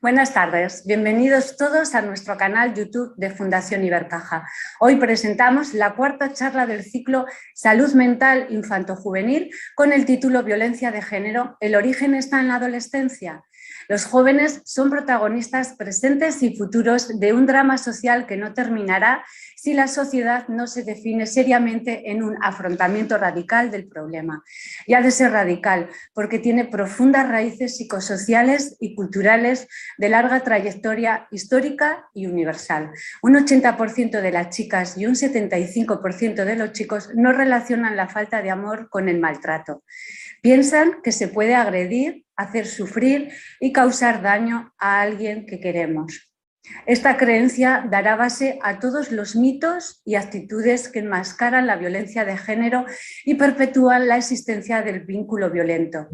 Buenas tardes, bienvenidos todos a nuestro canal YouTube de Fundación Ibercaja. Hoy presentamos la cuarta charla del ciclo Salud Mental Infanto-Juvenil con el título Violencia de Género, ¿el origen está en la adolescencia? Los jóvenes son protagonistas presentes y futuros de un drama social que no terminará si la sociedad no se define seriamente en un afrontamiento radical del problema. Y ha de ser radical porque tiene profundas raíces psicosociales y culturales de larga trayectoria histórica y universal. Un 80% de las chicas y un 75% de los chicos no relacionan la falta de amor con el maltrato. Piensan que se puede agredir, hacer sufrir y causar daño a alguien que queremos. Esta creencia dará base a todos los mitos y actitudes que enmascaran la violencia de género y perpetúan la existencia del vínculo violento.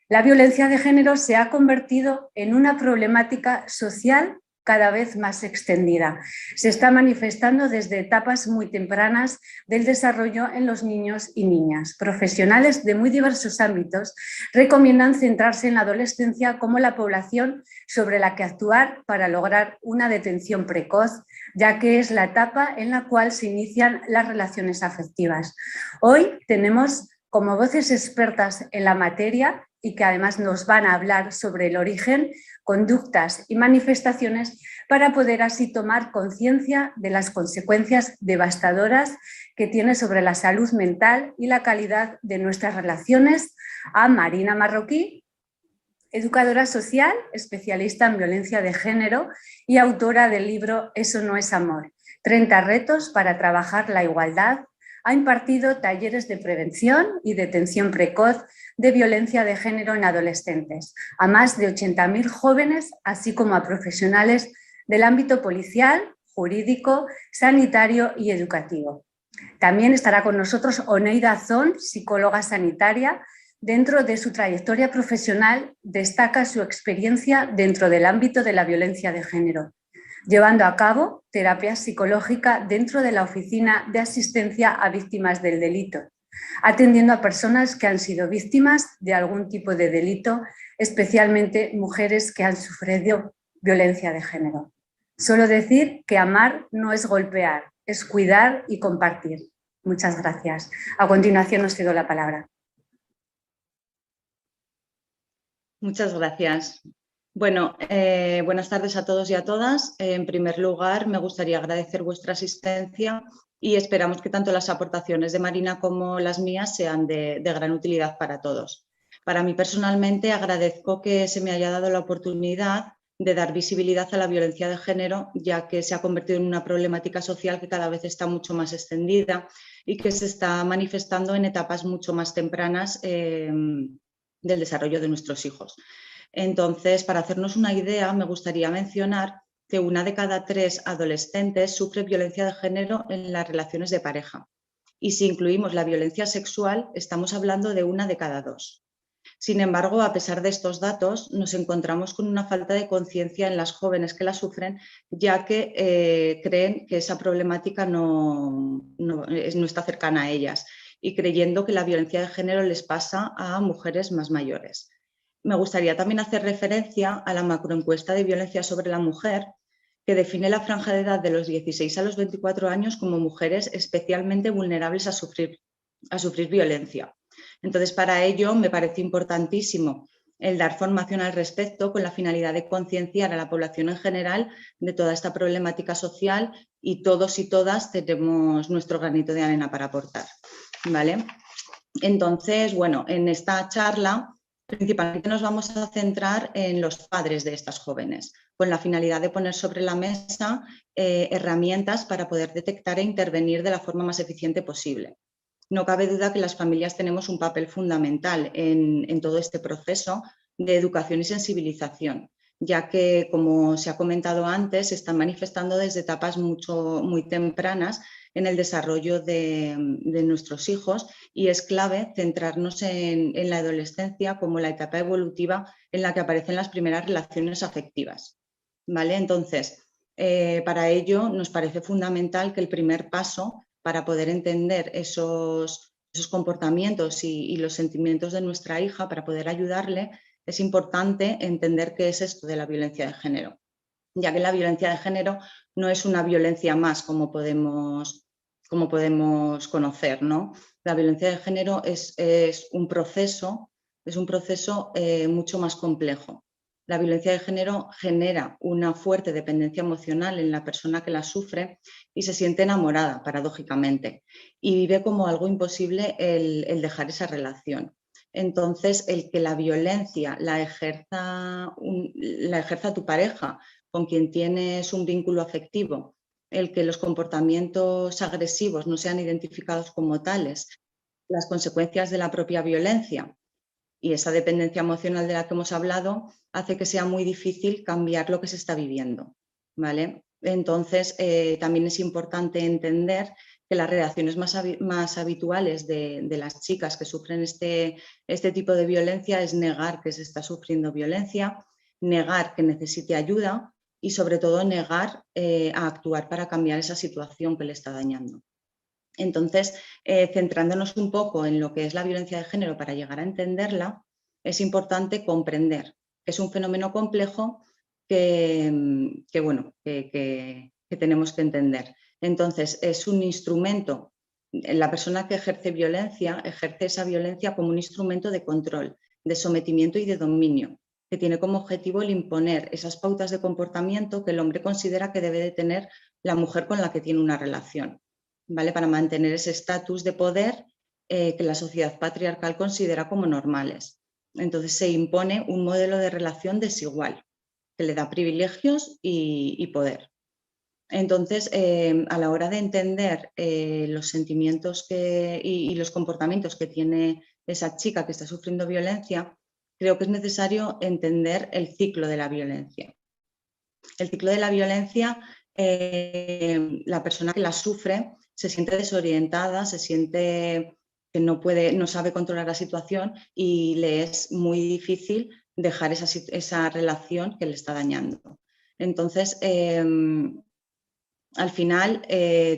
La violencia de género se ha convertido en una problemática social cada vez más extendida. Se está manifestando desde etapas muy tempranas del desarrollo en los niños y niñas. Profesionales de muy diversos ámbitos recomiendan centrarse en la adolescencia como la población sobre la que actuar para lograr una detención precoz, ya que es la etapa en la cual se inician las relaciones afectivas. Hoy tenemos como voces expertas en la materia y que además nos van a hablar sobre el origen, conductas y manifestaciones para poder así tomar conciencia de las consecuencias devastadoras que tiene sobre la salud mental y la calidad de nuestras relaciones, a Marina Marroquí, educadora social, especialista en violencia de género y autora del libro Eso no es amor, 30 retos para trabajar la igualdad. Ha impartido talleres de prevención y detención precoz de violencia de género en adolescentes, a más de 80.000 jóvenes, así como a profesionales del ámbito policial, jurídico, sanitario y educativo. También estará con nosotros Oneida Zon, psicóloga sanitaria. Dentro de su trayectoria profesional destaca su experiencia dentro del ámbito de la violencia de género, llevando a cabo terapia psicológica dentro de la Oficina de Asistencia a Víctimas del Delito, atendiendo a personas que han sido víctimas de algún tipo de delito, especialmente mujeres que han sufrido violencia de género. Solo decir que amar no es golpear, es cuidar y compartir. Muchas gracias. A continuación os cedo la palabra. Muchas gracias. Bueno, buenas tardes a todos y a todas. En primer lugar, me gustaría agradecer vuestra asistencia y esperamos que tanto las aportaciones de Marina como las mías sean de gran utilidad para todos. Para mí personalmente agradezco que se me haya dado la oportunidad de dar visibilidad a la violencia de género, ya que se ha convertido en una problemática social que cada vez está mucho más extendida y que se está manifestando en etapas mucho más tempranas del desarrollo de nuestros hijos. Entonces, para hacernos una idea, me gustaría mencionar que 1 de cada 3 adolescentes sufre violencia de género en las relaciones de pareja. Y si incluimos la violencia sexual, estamos hablando de 1 de cada 2. Sin embargo, a pesar de estos datos, nos encontramos con una falta de conciencia en las jóvenes que la sufren, ya que creen que esa problemática no está cercana a ellas y creyendo que la violencia de género les pasa a mujeres más mayores. Me gustaría también hacer referencia a la macroencuesta de violencia sobre la mujer, que define la franja de edad de los 16 a los 24 años como mujeres especialmente vulnerables a sufrir violencia. Entonces, para ello me parece importantísimo el dar formación al respecto con la finalidad de concienciar a la población en general de toda esta problemática social y todos y todas tenemos nuestro granito de arena para aportar, ¿vale? Entonces, bueno, en esta charla principalmente nos vamos a centrar en los padres de estas jóvenes, con la finalidad de poner sobre la mesa herramientas para poder detectar e intervenir de la forma más eficiente posible. No cabe duda que las familias tenemos un papel fundamental en todo este proceso de educación y sensibilización, ya que, como se ha comentado antes, se están manifestando desde etapas muy tempranas en el desarrollo de nuestros hijos y es clave centrarnos en la adolescencia como la etapa evolutiva en la que aparecen las primeras relaciones afectivas, ¿vale? Entonces, para ello nos parece fundamental que el primer paso para poder entender esos comportamientos y los sentimientos de nuestra hija, para poder ayudarle, es importante entender qué es esto de la violencia de género, ya que la violencia de género no es una violencia más como podemos conocer, ¿no? La violencia de género es un proceso mucho más complejo. La violencia de género genera una fuerte dependencia emocional en la persona que la sufre y se siente enamorada, paradójicamente, y vive como algo imposible el dejar esa relación. Entonces, el que la violencia la ejerza tu pareja, con quien tienes un vínculo afectivo, el que los comportamientos agresivos no sean identificados como tales, las consecuencias de la propia violencia y esa dependencia emocional de la que hemos hablado hace que sea muy difícil cambiar lo que se está viviendo, ¿vale? Entonces, también es importante entender que las reacciones más habituales de las chicas que sufren este tipo de violencia es negar que se está sufriendo violencia, negar que necesite ayuda y sobre todo negar a actuar para cambiar esa situación que le está dañando. Entonces, centrándonos un poco en lo que es la violencia de género para llegar a entenderla, es importante comprender que es un fenómeno complejo que tenemos que entender. Entonces, es un instrumento, la persona que ejerce violencia ejerce esa violencia como un instrumento de control, de sometimiento y de dominio, que tiene como objetivo el imponer esas pautas de comportamiento que el hombre considera que debe de tener la mujer con la que tiene una relación, ¿vale? Para mantener ese estatus de poder que la sociedad patriarcal considera como normales. Entonces se impone un modelo de relación desigual que le da privilegios y poder. Entonces, a la hora de entender los sentimientos y los comportamientos que tiene esa chica que está sufriendo violencia, creo que es necesario entender el ciclo de la violencia. El ciclo de la violencia, la persona que la sufre se siente desorientada, se siente que no sabe controlar la situación y le es muy difícil dejar esa relación que le está dañando. Entonces, al final,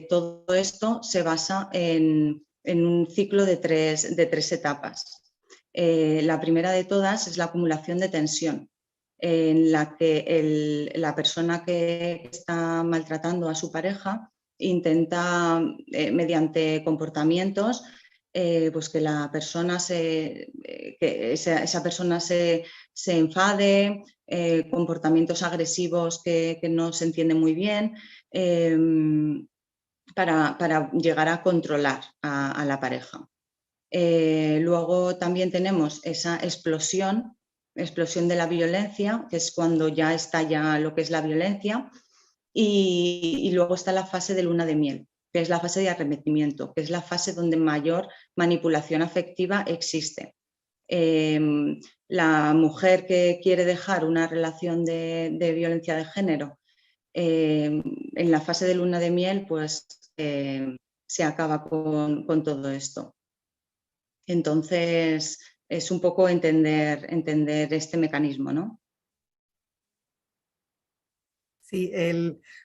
todo esto se basa en un ciclo de tres etapas. La primera de todas es la acumulación de tensión, en la que la persona que está maltratando a su pareja intenta, mediante comportamientos, pues que la persona que esa persona se enfade, comportamientos agresivos que no se entienden muy bien, para llegar a controlar a la pareja. Luego también tenemos esa explosión de la violencia, que es cuando ya estalla lo que es la violencia, y luego está la fase de luna de miel, que es la fase de arremetimiento, que es la fase donde mayor manipulación afectiva existe. La mujer que quiere dejar una relación de violencia de género, en la fase de luna de miel, pues se acaba con todo esto. Entonces, es un poco entender este mecanismo, ¿no? Sí,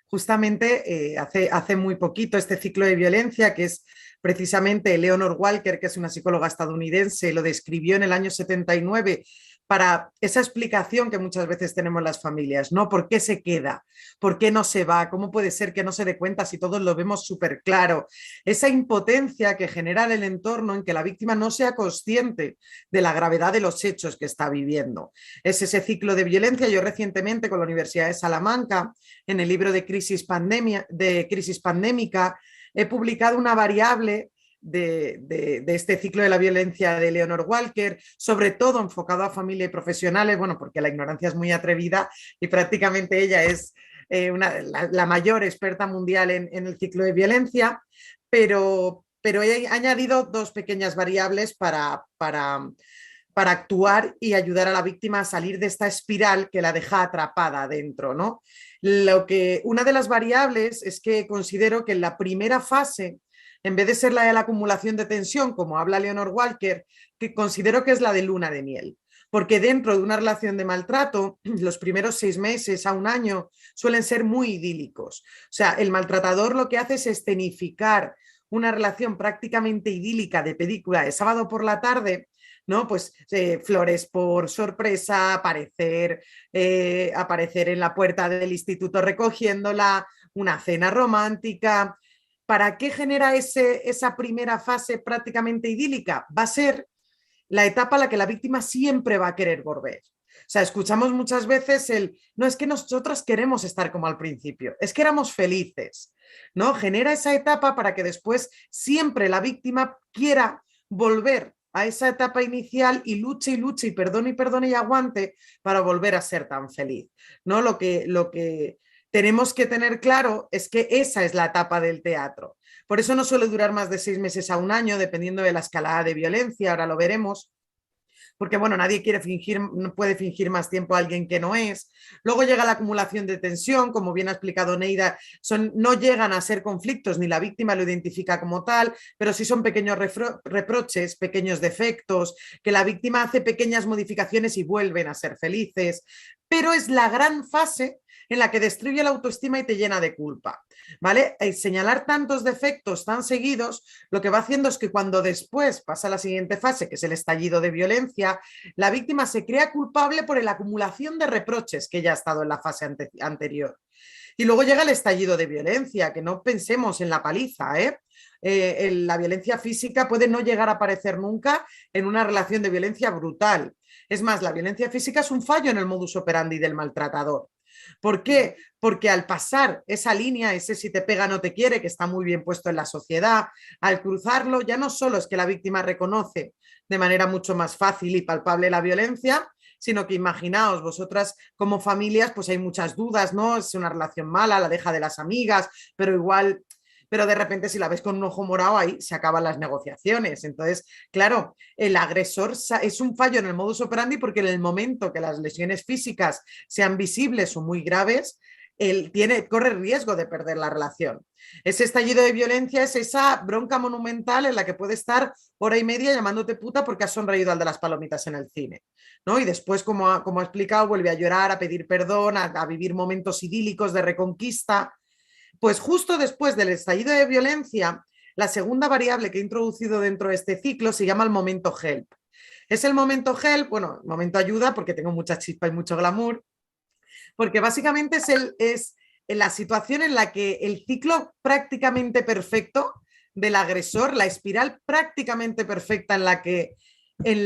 justamente hace muy poquito este ciclo de violencia, que es precisamente Eleanor Walker, que es una psicóloga estadounidense, lo describió en el año 79 para esa explicación que muchas veces tenemos las familias, ¿no? ¿Por qué se queda? ¿Por qué no se va? ¿Cómo puede ser que no se dé cuenta si todos lo vemos súper claro? Esa impotencia que genera el entorno en que la víctima no sea consciente de la gravedad de los hechos que está viviendo. Es ese ciclo de violencia. Yo recientemente con la Universidad de Salamanca, en el libro de crisis pandémica, he publicado una variable de este ciclo de la violencia de Eleanor Walker, sobre todo enfocado a familia y profesionales, bueno, porque la ignorancia es muy atrevida y prácticamente ella es la mayor experta mundial en el ciclo de violencia, pero he añadido dos pequeñas variables para actuar y ayudar a la víctima a salir de esta espiral que la deja atrapada dentro, ¿no? Una de las variables es que considero que en la primera fase, en vez de ser la de la acumulación de tensión, como habla Leonor Walker, que considero que es la de luna de miel. Porque dentro de una relación de maltrato, los primeros 6 meses a un año suelen ser muy idílicos. O sea, el maltratador lo que hace es escenificar una relación prácticamente idílica de película de sábado por la tarde ¿no? Pues flores por sorpresa, aparecer en la puerta del instituto recogiéndola, una cena romántica. ¿Para qué genera esa primera fase prácticamente idílica? Va a ser la etapa a la que la víctima siempre va a querer volver. O sea, escuchamos muchas veces no es que nosotros queremos estar como al principio, es que éramos felices, ¿no? Genera esa etapa para que después siempre la víctima quiera volver a esa etapa inicial y luche y perdone y aguante para volver a ser tan feliz, ¿no? Lo que tenemos que tener claro es que esa es la etapa del teatro. Por eso no suele durar más de 6 meses a un año, dependiendo de la escalada de violencia, ahora lo veremos, porque bueno, nadie quiere fingir, no puede fingir más tiempo a alguien que no es. Luego llega la acumulación de tensión, como bien ha explicado Neida, no llegan a ser conflictos, ni la víctima lo identifica como tal, pero sí son pequeños reproches, pequeños defectos, que la víctima hace pequeñas modificaciones y vuelven a ser felices, pero es la gran fase en la que destruye la autoestima y te llena de culpa, ¿vale? Señalar tantos defectos tan seguidos, lo que va haciendo es que cuando después pasa la siguiente fase, que es el estallido de violencia, la víctima se crea culpable por la acumulación de reproches que ya ha estado en la fase anterior. Y luego llega el estallido de violencia, que no pensemos en la paliza, la violencia física puede no llegar a aparecer nunca en una relación de violencia brutal. Es más, la violencia física es un fallo en el modus operandi del maltratador. ¿Por qué? Porque al pasar esa línea, ese si te pega no te quiere, que está muy bien puesto en la sociedad, al cruzarlo ya no solo es que la víctima reconoce de manera mucho más fácil y palpable la violencia, sino que imaginaos vosotras como familias, pues hay muchas dudas, ¿no? Es una relación mala, la deja de las amigas, pero de repente si la ves con un ojo morado ahí se acaban las negociaciones. Entonces, claro, el agresor es un fallo en el modus operandi porque en el momento que las lesiones físicas sean visibles o muy graves, él corre riesgo de perder la relación. Ese estallido de violencia es esa bronca monumental en la que puede estar hora y media llamándote puta porque has sonreído al de las palomitas en el cine, ¿no? Y después, como ha explicado, vuelve a llorar, a pedir perdón, a vivir momentos idílicos de reconquista. Pues justo después del estallido de violencia, la segunda variable que he introducido dentro de este ciclo se llama el momento help. Es el momento help, bueno, momento ayuda porque tengo mucha chispa y mucho glamour, porque básicamente es la situación en la que el ciclo prácticamente perfecto del agresor, la espiral prácticamente perfecta en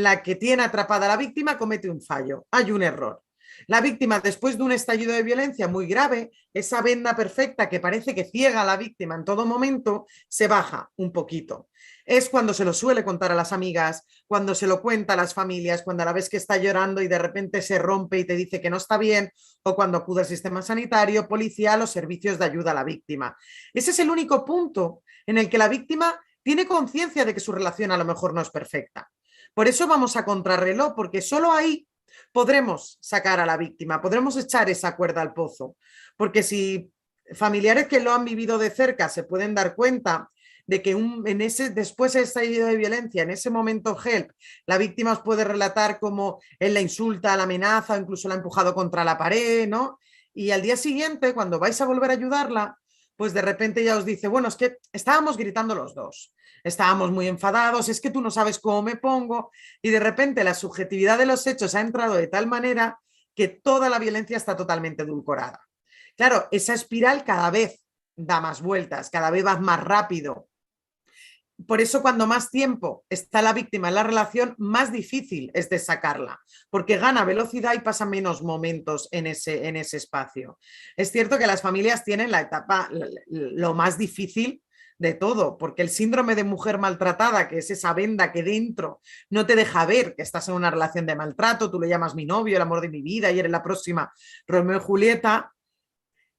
la que tiene atrapada a la víctima, comete un fallo, hay un error. La víctima, después de un estallido de violencia muy grave, esa venda perfecta que parece que ciega a la víctima en todo momento, se baja un poquito. Es cuando se lo suele contar a las amigas, cuando se lo cuenta a las familias, cuando la ves que está llorando y de repente se rompe y te dice que no está bien, o cuando acude al sistema sanitario, policial o servicios de ayuda a la víctima. Ese es el único punto en el que la víctima tiene conciencia de que su relación a lo mejor no es perfecta. Por eso vamos a contrarreloj, porque solo ahí podremos sacar a la víctima, podremos echar esa cuerda al pozo, porque si familiares que lo han vivido de cerca se pueden dar cuenta de que después del estallido de violencia, en ese momento help, la víctima os puede relatar cómo él la insulta, la amenaza, o incluso la ha empujado contra la pared, ¿no? Y al día siguiente, cuando vais a volver a ayudarla, pues de repente ya os dice, bueno, es que estábamos gritando los dos, estábamos muy enfadados, es que tú no sabes cómo me pongo, y de repente la subjetividad de los hechos ha entrado de tal manera que toda la violencia está totalmente edulcorada. Claro, esa espiral cada vez da más vueltas, cada vez va más rápido. Por eso cuando más tiempo está la víctima en la relación, más difícil es de sacarla, porque gana velocidad y pasa menos momentos en ese espacio. Es cierto que las familias tienen la etapa, lo más difícil de todo, porque el síndrome de mujer maltratada, que es esa venda que dentro no te deja ver que estás en una relación de maltrato, tú le llamas mi novio, el amor de mi vida y eres la próxima Romeo y Julieta.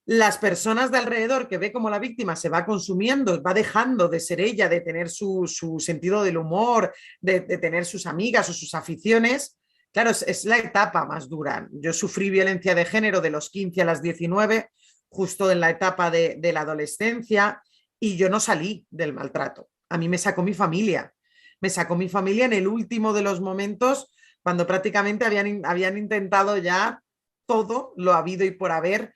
Las personas de alrededor que ve cómo la víctima se va consumiendo, va dejando de ser ella, de tener su sentido del humor, de tener sus amigas o sus aficiones, claro, es la etapa más dura. Yo sufrí violencia de género de los 15 a las 19, justo en la etapa de la adolescencia, y yo no salí del maltrato. A mí me sacó mi familia. Me sacó mi familia en el último de los momentos, cuando prácticamente habían intentado ya todo lo habido y por haber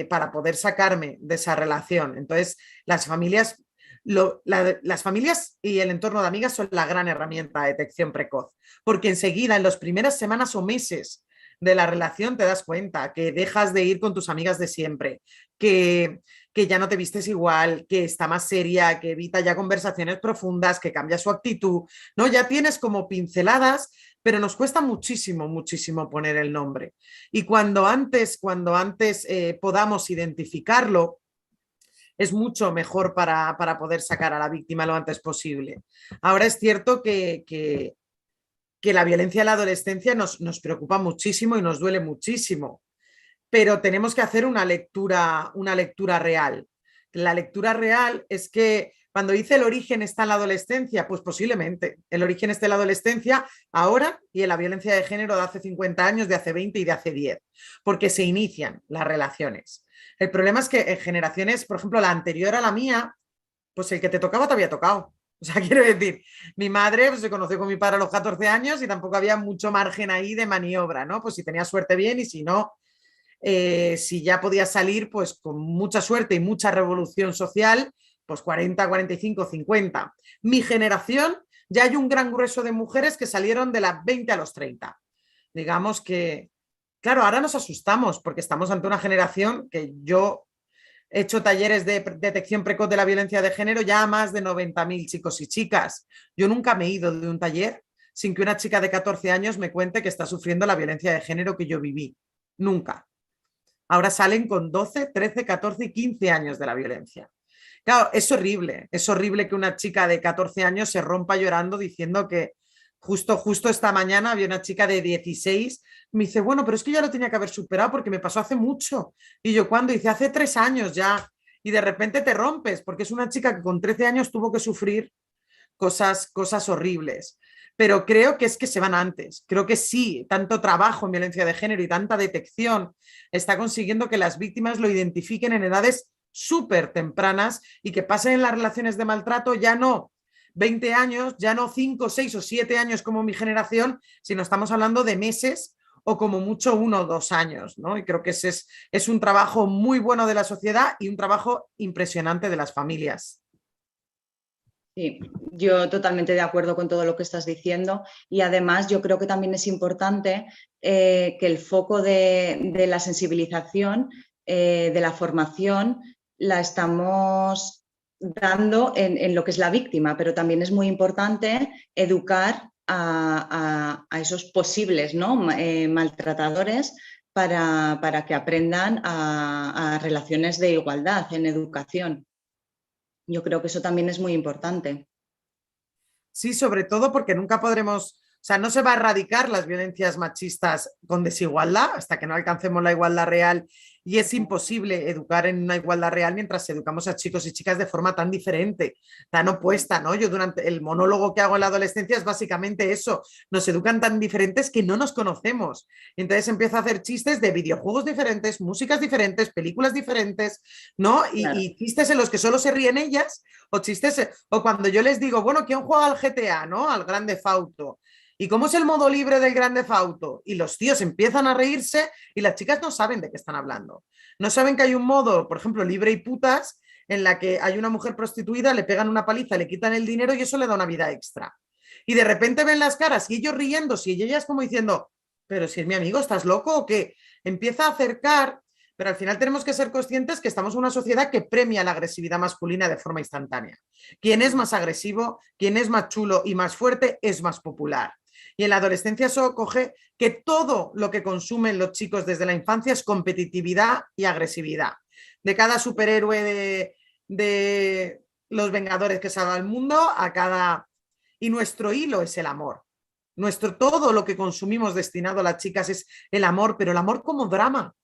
para poder sacarme de esa relación. Entonces, las familias Las familias y el entorno de amigas son la gran herramienta de detección precoz, porque enseguida, en las primeras semanas o meses de la relación, te das cuenta que dejas de ir con tus amigas de siempre, que ya no te vistes igual, que está más seria, que evita ya conversaciones profundas, que cambia su actitud, ¿no? Ya tienes como pinceladas, pero nos cuesta muchísimo, muchísimo poner el nombre. Y cuando antes podamos identificarlo, es mucho mejor para poder sacar a la víctima lo antes posible. Ahora es cierto que la violencia en la adolescencia nos preocupa muchísimo y nos duele muchísimo, pero tenemos que hacer una lectura real. La lectura real es que cuando dice el origen está en la adolescencia, pues posiblemente el origen está en la adolescencia ahora y en la violencia de género de hace 50 años, de hace 20 y de hace 10, porque se inician las relaciones. El problema es que en generaciones, por ejemplo, la anterior a la mía, pues el que te tocaba te había tocado. O sea, quiero decir, mi madre pues, se conoció con mi padre a los 14 años y tampoco había mucho margen ahí de maniobra, ¿no? Pues si tenía suerte bien y si no, si ya podía salir, pues con mucha suerte y mucha revolución social, pues 40, 45, 50. Mi generación, ya hay un gran grueso de mujeres que salieron de las 20 a los 30. Digamos que, claro, ahora nos asustamos porque estamos ante una generación que yo he hecho talleres de detección precoz de la violencia de género ya a más de 90.000 chicos y chicas. Yo nunca me he ido de un taller sin que una chica de 14 años me cuente que está sufriendo la violencia de género que yo viví. Nunca. Ahora salen con 12, 13, 14 y 15 años de la violencia. Claro, es horrible que una chica de 14 años se rompa llorando diciendo que justo esta mañana había una chica de 16, me dice, bueno, pero es que ya lo tenía que haber superado porque me pasó hace mucho. Y yo, ¿cuándo? Dice, hace 3 años ya. Y de repente te rompes porque es una chica que con 13 años tuvo que sufrir cosas horribles. Pero creo que es que se van antes. Creo que sí, tanto trabajo en violencia de género y tanta detección está consiguiendo que las víctimas lo identifiquen en edades súper tempranas y que pasen en las relaciones de maltrato ya no 20 años, ya no 5, 6 o 7 años como mi generación, sino estamos hablando de meses o como mucho 1 o 2 años, ¿no? Y creo que ese es un trabajo muy bueno de la sociedad y un trabajo impresionante de las familias. Sí, yo totalmente de acuerdo con todo lo que estás diciendo y además yo creo que también es importante que el foco de la sensibilización, de la formación, la estamos dando en lo que es la víctima, pero también es muy importante educar a esos posibles, ¿no? Maltratadores para que aprendan a relaciones de igualdad en educación. Yo creo que eso también es muy importante. Sí, sobre todo porque nunca podremos, o sea, no se va a erradicar las violencias machistas con desigualdad hasta que no alcancemos la igualdad real y es imposible educar en una igualdad real mientras educamos a chicos y chicas de forma tan diferente, tan opuesta, ¿no? Yo durante el monólogo que hago en la adolescencia es básicamente eso, nos educan tan diferentes que no nos conocemos. Entonces empiezo a hacer chistes de videojuegos diferentes, músicas diferentes, películas diferentes, ¿no? Claro. Y chistes en los que solo se ríen ellas o chistes, o cuando yo les digo, bueno, ¿quién juega al GTA, no? Al Grand Theft Auto. ¿Y cómo es el modo libre del Grand Theft Auto? Y los tíos empiezan a reírse y las chicas no saben de qué están hablando. No saben que hay un modo, por ejemplo, libre y putas, en la que hay una mujer prostituida, le pegan una paliza, le quitan el dinero y eso le da una vida extra. Y de repente ven las caras y ellos riéndose y ellas como diciendo, pero si es mi amigo, ¿estás loco o qué? Empieza a acercar, pero al final tenemos que ser conscientes que estamos en una sociedad que premia la agresividad masculina de forma instantánea. Quien es más agresivo, quien es más chulo y más fuerte es más popular. Y en la adolescencia eso coge que todo lo que consumen los chicos desde la infancia es competitividad y agresividad. De cada superhéroe de los Vengadores que salva al mundo a cada... Y nuestro hilo es el amor. Todo lo que consumimos destinado a las chicas es el amor, pero el amor como drama.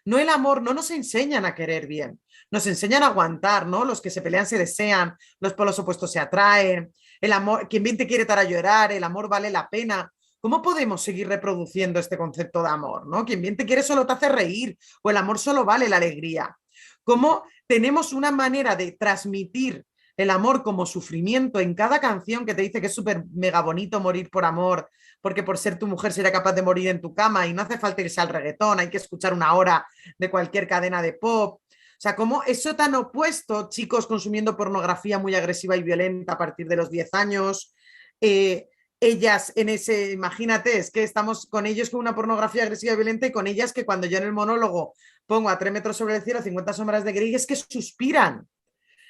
No el amor, no nos enseñan a querer bien, nos enseñan a aguantar, ¿no? Los que se pelean se desean, los polos opuestos se atraen, el amor, quien bien te quiere dar a llorar, el amor vale la pena. ¿Cómo podemos seguir reproduciendo este concepto de amor, ¿no? Quien bien te quiere solo te hace reír o el amor solo vale la alegría. ¿Cómo tenemos una manera de transmitir el amor como sufrimiento en cada canción que te dice que es súper mega bonito morir por amor, porque por ser tu mujer sería capaz de morir en tu cama y no hace falta irse al reggaetón, hay que escuchar una hora de cualquier cadena de pop. O O sea, cómo eso tan opuesto, chicos consumiendo pornografía muy agresiva y violenta a partir de los 10 años, ellas en ese, imagínate, es que estamos con ellos con una pornografía agresiva y violenta y con ellas que cuando yo en el monólogo pongo a 3 metros sobre el cielo 50 sombras de Grey, es que suspiran.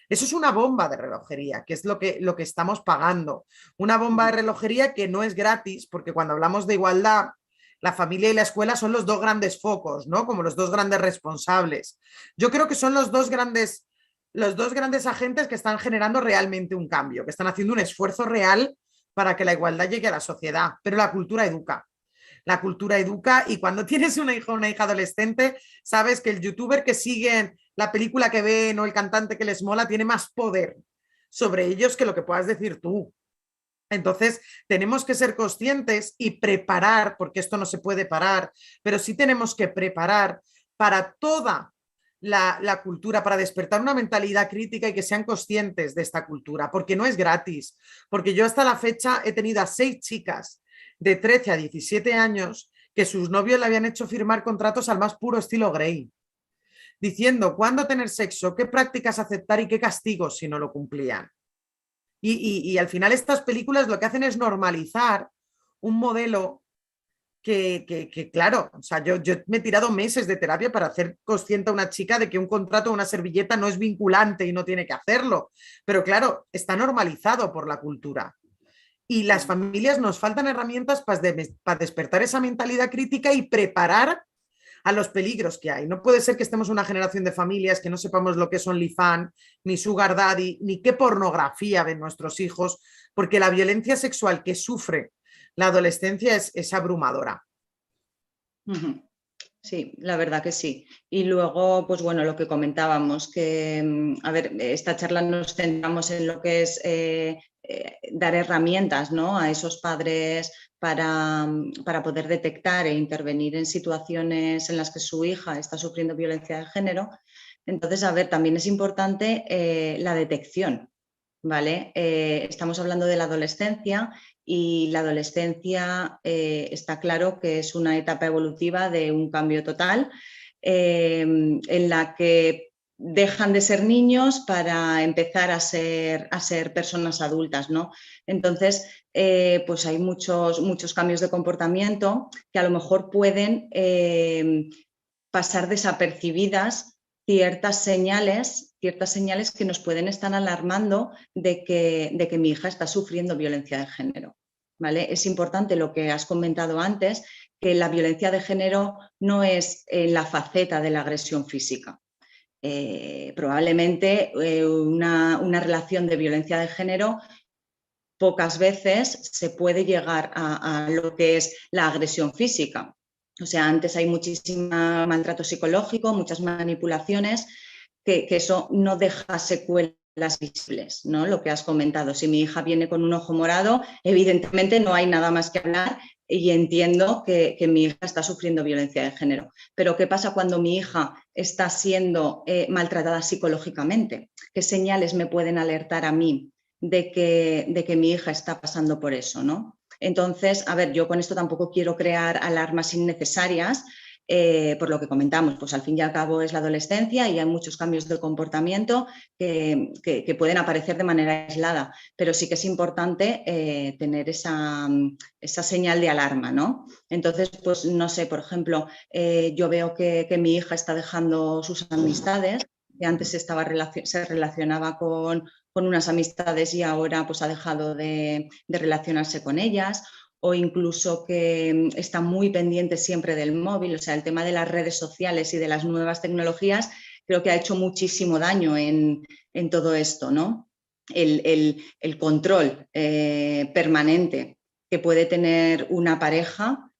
Eso es una bomba de relojería, que es lo que estamos pagando. Una bomba de relojería que no es gratis, porque cuando hablamos de igualdad, la familia y la escuela son los dos grandes focos, ¿no? Como los dos grandes responsables. Yo creo que son los dos grandes agentes que están generando realmente un cambio, que están haciendo un esfuerzo real para que la igualdad llegue a la sociedad, pero la cultura educa. La cultura educa y cuando tienes una hija adolescente, sabes que el youtuber que siguen, la película que ven o el cantante que les mola tiene más poder sobre ellos que lo que puedas decir tú. Entonces, tenemos que ser conscientes y preparar, porque esto no se puede parar, pero sí tenemos que preparar para toda la cultura, para despertar una mentalidad crítica y que sean conscientes de esta cultura, porque no es gratis. Porque yo hasta la fecha he tenido a 6 chicas de 13 a 17 años que sus novios le habían hecho firmar contratos al más puro estilo Grey, diciendo cuándo tener sexo, qué prácticas aceptar y qué castigos si no lo cumplían. Y al final estas películas lo que hacen es normalizar un modelo que claro, o sea, yo me he tirado meses de terapia para hacer consciente a una chica de que un contrato o una servilleta no es vinculante y no tiene que hacerlo. Pero claro, está normalizado por la cultura. Y las familias nos faltan herramientas para despertar esa mentalidad crítica y preparar a los peligros que hay. No puede ser que estemos una generación de familias que no sepamos lo que es OnlyFans, ni Sugar Daddy, ni qué pornografía ven nuestros hijos, porque la violencia sexual que sufre la adolescencia es abrumadora. Sí, la verdad que sí. Y luego, pues bueno, lo que comentábamos, que, a ver, esta charla nos centramos en lo que es dar herramientas, ¿no?, a esos padres para poder detectar e intervenir en situaciones en las que su hija está sufriendo violencia de género. Entonces, a ver, también es importante la detección, ¿vale? Estamos hablando de la adolescencia y la adolescencia está claro que es una etapa evolutiva de un cambio total en la que dejan de ser niños para empezar a ser personas adultas, ¿no? Entonces, pues hay muchos cambios de comportamiento que a lo mejor pueden pasar desapercibidas ciertas señales que nos pueden estar alarmando de que mi hija está sufriendo violencia de género, ¿vale? Es importante lo que has comentado antes, que la violencia de género no es la faceta de la agresión física. Probablemente una relación de violencia de género pocas veces se puede llegar a lo que es la agresión física. O sea, antes hay muchísimo maltrato psicológico, muchas manipulaciones, que eso no deja secuelas visibles, ¿no? Lo que has comentado, si mi hija viene con un ojo morado, evidentemente no hay nada más que hablar y entiendo que mi hija está sufriendo violencia de género. Pero ¿qué pasa cuando mi hija está siendo maltratada psicológicamente? ¿Qué señales me pueden alertar a mí de que mi hija está pasando por eso, ¿no? Entonces, a ver, yo con esto tampoco quiero crear alarmas innecesarias, por lo que comentamos, pues al fin y al cabo es la adolescencia y hay muchos cambios de comportamiento que pueden aparecer de manera aislada, pero sí que es importante tener esa señal de alarma, ¿no? Entonces, pues no sé, por ejemplo, yo veo que mi hija está dejando sus amistades, que antes se relacionaba con unas amistades y ahora pues ha dejado de relacionarse con ellas, o incluso que está muy pendiente siempre del móvil. O sea, el tema de las redes sociales y de las nuevas tecnologías creo que ha hecho muchísimo daño en todo esto, ¿no? El control permanente que puede tener una pareja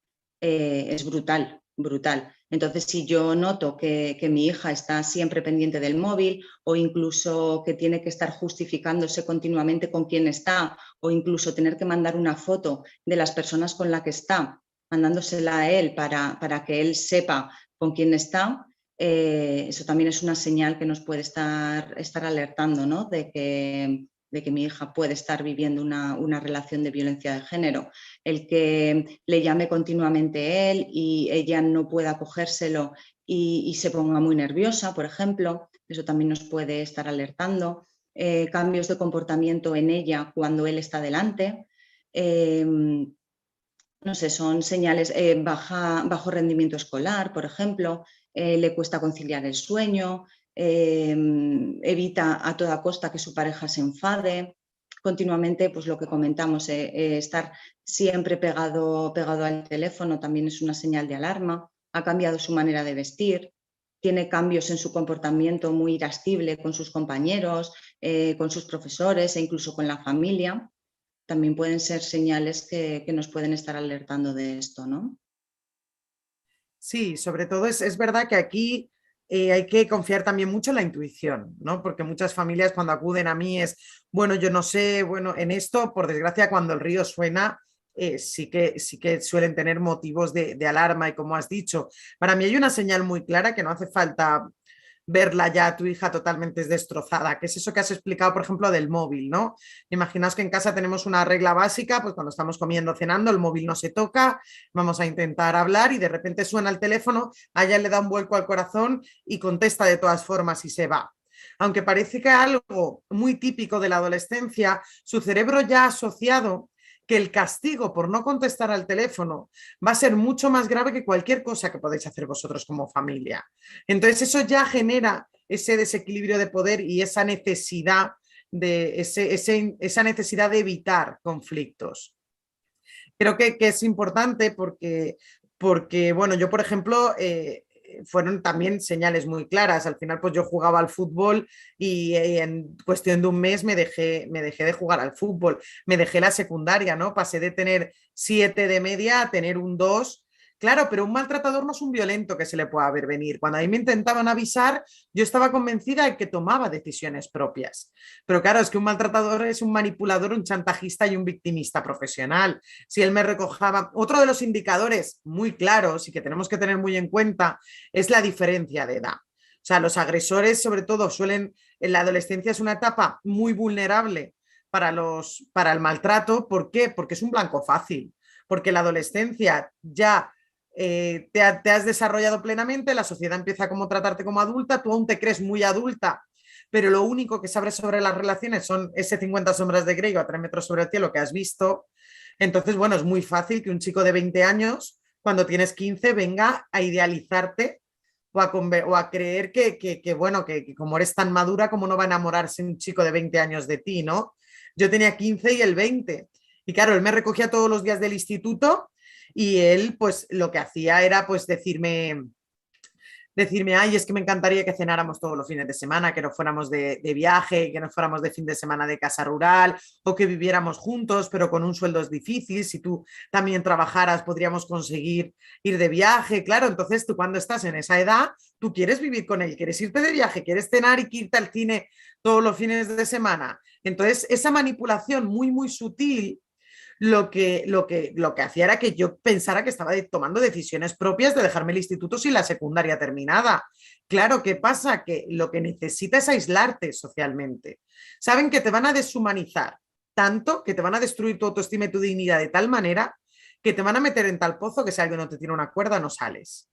es brutal, brutal. Entonces, si yo noto que mi hija está siempre pendiente del móvil o incluso que tiene que estar justificándose continuamente con quién está o incluso tener que mandar una foto de las personas con las que está, mandándosela a él para que él sepa con quién está, eso también es una señal que nos puede estar alertando, ¿no?, de de que mi hija puede estar viviendo una relación de violencia de género. El que le llame continuamente él y ella no pueda cogérselo y se ponga muy nerviosa, por ejemplo, eso también nos puede estar alertando. Cambios de comportamiento en ella cuando él está delante. No sé, son señales, bajo rendimiento escolar, por ejemplo, le cuesta conciliar el sueño, evita a toda costa que su pareja se enfade, continuamente, pues lo que comentamos, estar siempre pegado al teléfono también es una señal de alarma, ha cambiado su manera de vestir, tiene cambios en su comportamiento muy irascible con sus compañeros, con sus profesores e incluso con la familia. También pueden ser señales que nos pueden estar alertando de esto, ¿no? Sí, sobre todo es verdad que aquí hay que confiar también mucho en la intuición, ¿no? Porque muchas familias cuando acuden a mí es, bueno, yo no sé, bueno, en esto, por desgracia, cuando el río suena, sí que suelen tener motivos de alarma y como has dicho, para mí hay una señal muy clara que no hace falta verla ya a tu hija totalmente destrozada, que es eso que has explicado, por ejemplo, del móvil, ¿no? Imaginaos que en casa tenemos una regla básica, pues cuando estamos comiendo, cenando, el móvil no se toca, vamos a intentar hablar y de repente suena el teléfono, a ella le da un vuelco al corazón y contesta de todas formas y se va. Aunque parece que algo muy típico de la adolescencia, su cerebro ya ha asociado que el castigo por no contestar al teléfono va a ser mucho más grave que cualquier cosa que podéis hacer vosotros como familia. Entonces eso ya genera ese desequilibrio de poder y esa necesidad esa necesidad de evitar conflictos. Creo que es importante porque, bueno, yo por ejemplo, fueron también señales muy claras. Al final, pues yo jugaba al fútbol y en cuestión de un mes me dejé de jugar al fútbol. Me dejé la secundaria, ¿no? Pasé de tener 7 de media a tener un 2. Claro, pero un maltratador no es un violento que se le pueda ver venir. Cuando a mí me intentaban avisar, yo estaba convencida de que tomaba decisiones propias. Pero claro, es que un maltratador es un manipulador, un chantajista y un victimista profesional. Si él me recojaba, otro de los indicadores muy claros y que tenemos que tener muy en cuenta es la diferencia de edad. O sea, los agresores, sobre todo, en la adolescencia es una etapa muy vulnerable para el maltrato. ¿Por qué? Porque es un blanco fácil. Porque en la adolescencia ya te has desarrollado plenamente, la sociedad empieza como tratarte como adulta, tú aún te crees muy adulta, pero lo único que sabes sobre las relaciones son ese 50 sombras de Grey o a 3 metros sobre el cielo que has visto. Entonces, bueno, es muy fácil que un chico de 20 años, cuando tienes 15, venga a idealizarte o a creer bueno, que como eres tan madura, ¿cómo no va a enamorarse un chico de 20 años de ti, no? Yo tenía 15 y él 20. Y claro, él me recogía todos los días del instituto y él, pues, lo que hacía era, pues, decirme, ay, es que me encantaría que cenáramos todos los fines de semana, que nos fuéramos de viaje, que nos fuéramos de fin de semana de casa rural o que viviéramos juntos, pero con un sueldo es difícil. Si tú también trabajaras, podríamos conseguir ir de viaje. Claro, entonces tú cuando estás en esa edad, tú quieres vivir con él, quieres irte de viaje, quieres cenar y irte al cine todos los fines de semana. Entonces, esa manipulación muy, muy sutil lo que hacía era que yo pensara que estaba tomando decisiones propias de dejarme el instituto sin la secundaria terminada. Claro, ¿qué pasa? Que lo que necesita es aislarte socialmente. Saben que te van a deshumanizar tanto, que te van a destruir tu autoestima y tu dignidad de tal manera que te van a meter en tal pozo que si alguien no te tiene una cuerda no sales.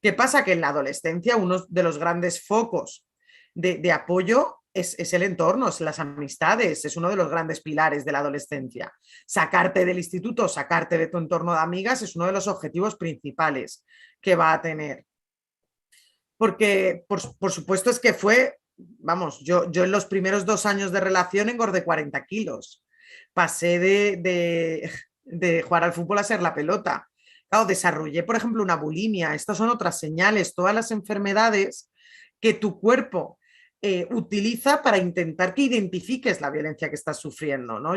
¿Qué pasa? Que en la adolescencia uno de los grandes focos de apoyo es el entorno, es las amistades, es uno de los grandes pilares de la adolescencia. Sacarte del instituto, sacarte de tu entorno de amigas es uno de los objetivos principales que va a tener. Porque, por supuesto, es que vamos, yo en los primeros 2 años de relación engordé 40 kilos. Pasé de jugar al fútbol a ser la pelota. Claro, desarrollé, por ejemplo, una bulimia. Estas son otras señales, todas las enfermedades que tu cuerpo utiliza para intentar que identifiques la violencia que estás sufriendo, ¿no?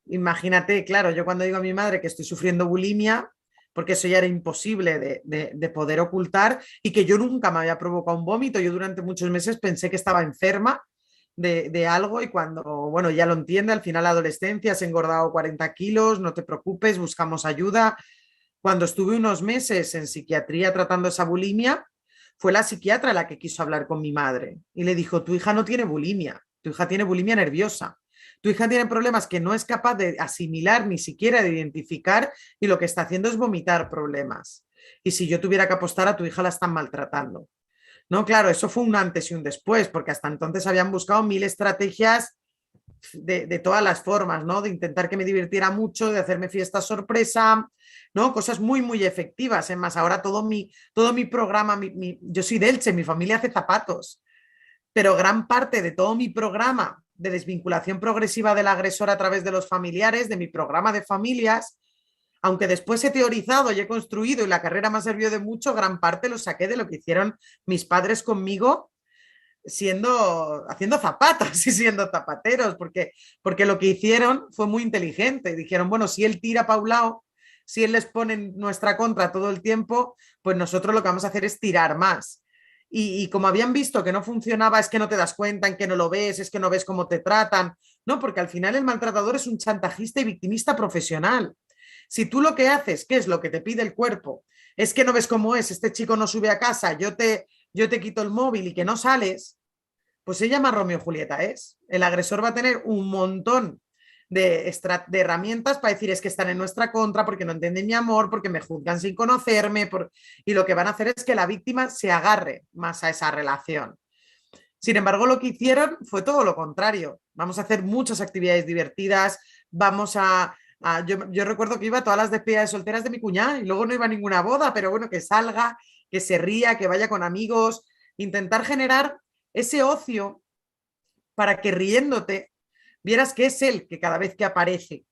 Imagínate, claro, yo cuando digo a mi madre que estoy sufriendo bulimia, porque eso ya era imposible de poder ocultar y que yo nunca me había provocado un vómito, yo durante muchos meses pensé que estaba enferma de algo y cuando, bueno, ya lo entiende, al final la adolescencia, has engordado 40 kilos, no te preocupes, buscamos ayuda. Cuando estuve unos meses en psiquiatría tratando esa bulimia, fue la psiquiatra la que quiso hablar con mi madre y le dijo, tu hija no tiene bulimia, tu hija tiene bulimia nerviosa. Tu hija tiene problemas que no es capaz de asimilar, ni siquiera de identificar, y lo que está haciendo es vomitar problemas. Y si yo tuviera que apostar, a tu hija la están maltratando. No, claro, eso fue un antes y un después, porque hasta entonces habían buscado 1000 estrategias de todas las formas, ¿no? De intentar que me divirtiera mucho, de hacerme fiesta sorpresa, ¿no? Cosas muy, muy efectivas. Es más, ahora todo mi programa, yo soy de Elche, mi familia hace zapatos, pero gran parte de todo mi programa de desvinculación progresiva del agresor a través de los familiares, de mi programa de familias, aunque después he teorizado y he construido y la carrera me ha servido de mucho, gran parte lo saqué de lo que hicieron mis padres conmigo haciendo zapatos y siendo zapateros, porque lo que hicieron fue muy inteligente. Dijeron, bueno, si él tira para un lado, si él les pone en nuestra contra todo el tiempo, pues nosotros lo que vamos a hacer es tirar más. Y como habían visto que no funcionaba, es que no te das cuenta, en que no lo ves, es que no ves cómo te tratan, no, porque al final el maltratador es un chantajista y victimista profesional. Si tú lo que haces, que es lo que te pide el cuerpo, es que no ves cómo es, este chico no sube a casa, yo te quito el móvil y que no sales, pues se llama Romeo y Julieta es. El agresor va a tener un montón de herramientas para decir es que están en nuestra contra porque no entienden mi amor, porque me juzgan sin conocerme, y lo que van a hacer es que la víctima se agarre más a esa relación. Sin embargo, lo que hicieron fue todo lo contrario. Vamos a hacer muchas actividades divertidas, yo recuerdo que iba a todas las despedidas de solteras de mi cuñada y luego no iba a ninguna boda, pero bueno, que salga, que se ría, que vaya con amigos, intentar generar ese ocio para que riéndote vieras que es él que cada vez que aparece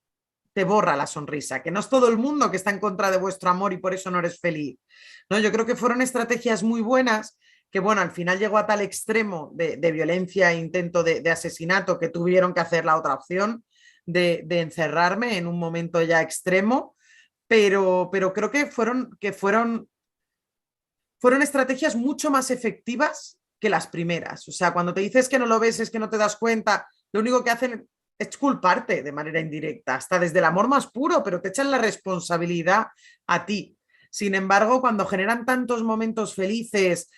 te borra la sonrisa, que no es todo el mundo que está en contra de vuestro amor y por eso no eres feliz. ¿No? Yo creo que fueron estrategias muy buenas que, bueno, al final llegó a tal extremo de violencia e intento de asesinato que tuvieron que hacer la otra opción de encerrarme en un momento ya extremo, pero creo que fueron estrategias mucho más efectivas que las primeras. O sea, cuando te dices que no lo ves, es que no te das cuenta, lo único que hacen es culparte de manera indirecta, hasta desde el amor más puro, pero te echan la responsabilidad a ti. Sin embargo, cuando generan tantos momentos felices,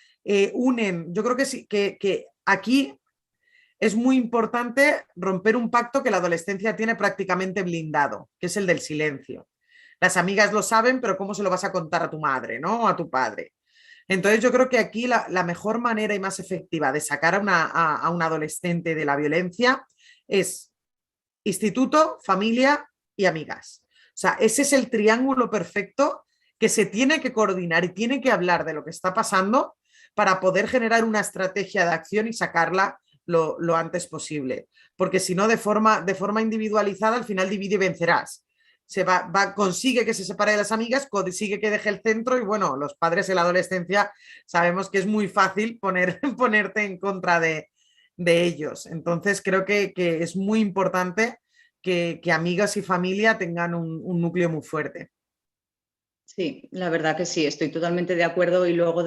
unen, yo creo que sí, que aquí es muy importante romper un pacto que la adolescencia tiene prácticamente blindado, que es el del silencio. Las amigas lo saben, pero ¿cómo se lo vas a contar a tu madre, ¿no? O a tu padre? Entonces yo creo que aquí la mejor manera y más efectiva de sacar a un adolescente de la violencia es instituto, familia y amigas. O sea, ese es el triángulo perfecto que se tiene que coordinar y tiene que hablar de lo que está pasando para poder generar una estrategia de acción y sacarla lo antes posible. Porque si no, de forma individualizada, al final divide y vencerás. Consigue que se separe de las amigas, consigue que deje el centro y bueno, los padres en la adolescencia sabemos que es muy fácil ponerte en contra de ellos. Entonces creo que es muy importante que amigas y familia tengan un núcleo muy fuerte. Sí, la verdad que sí, estoy totalmente de acuerdo y luego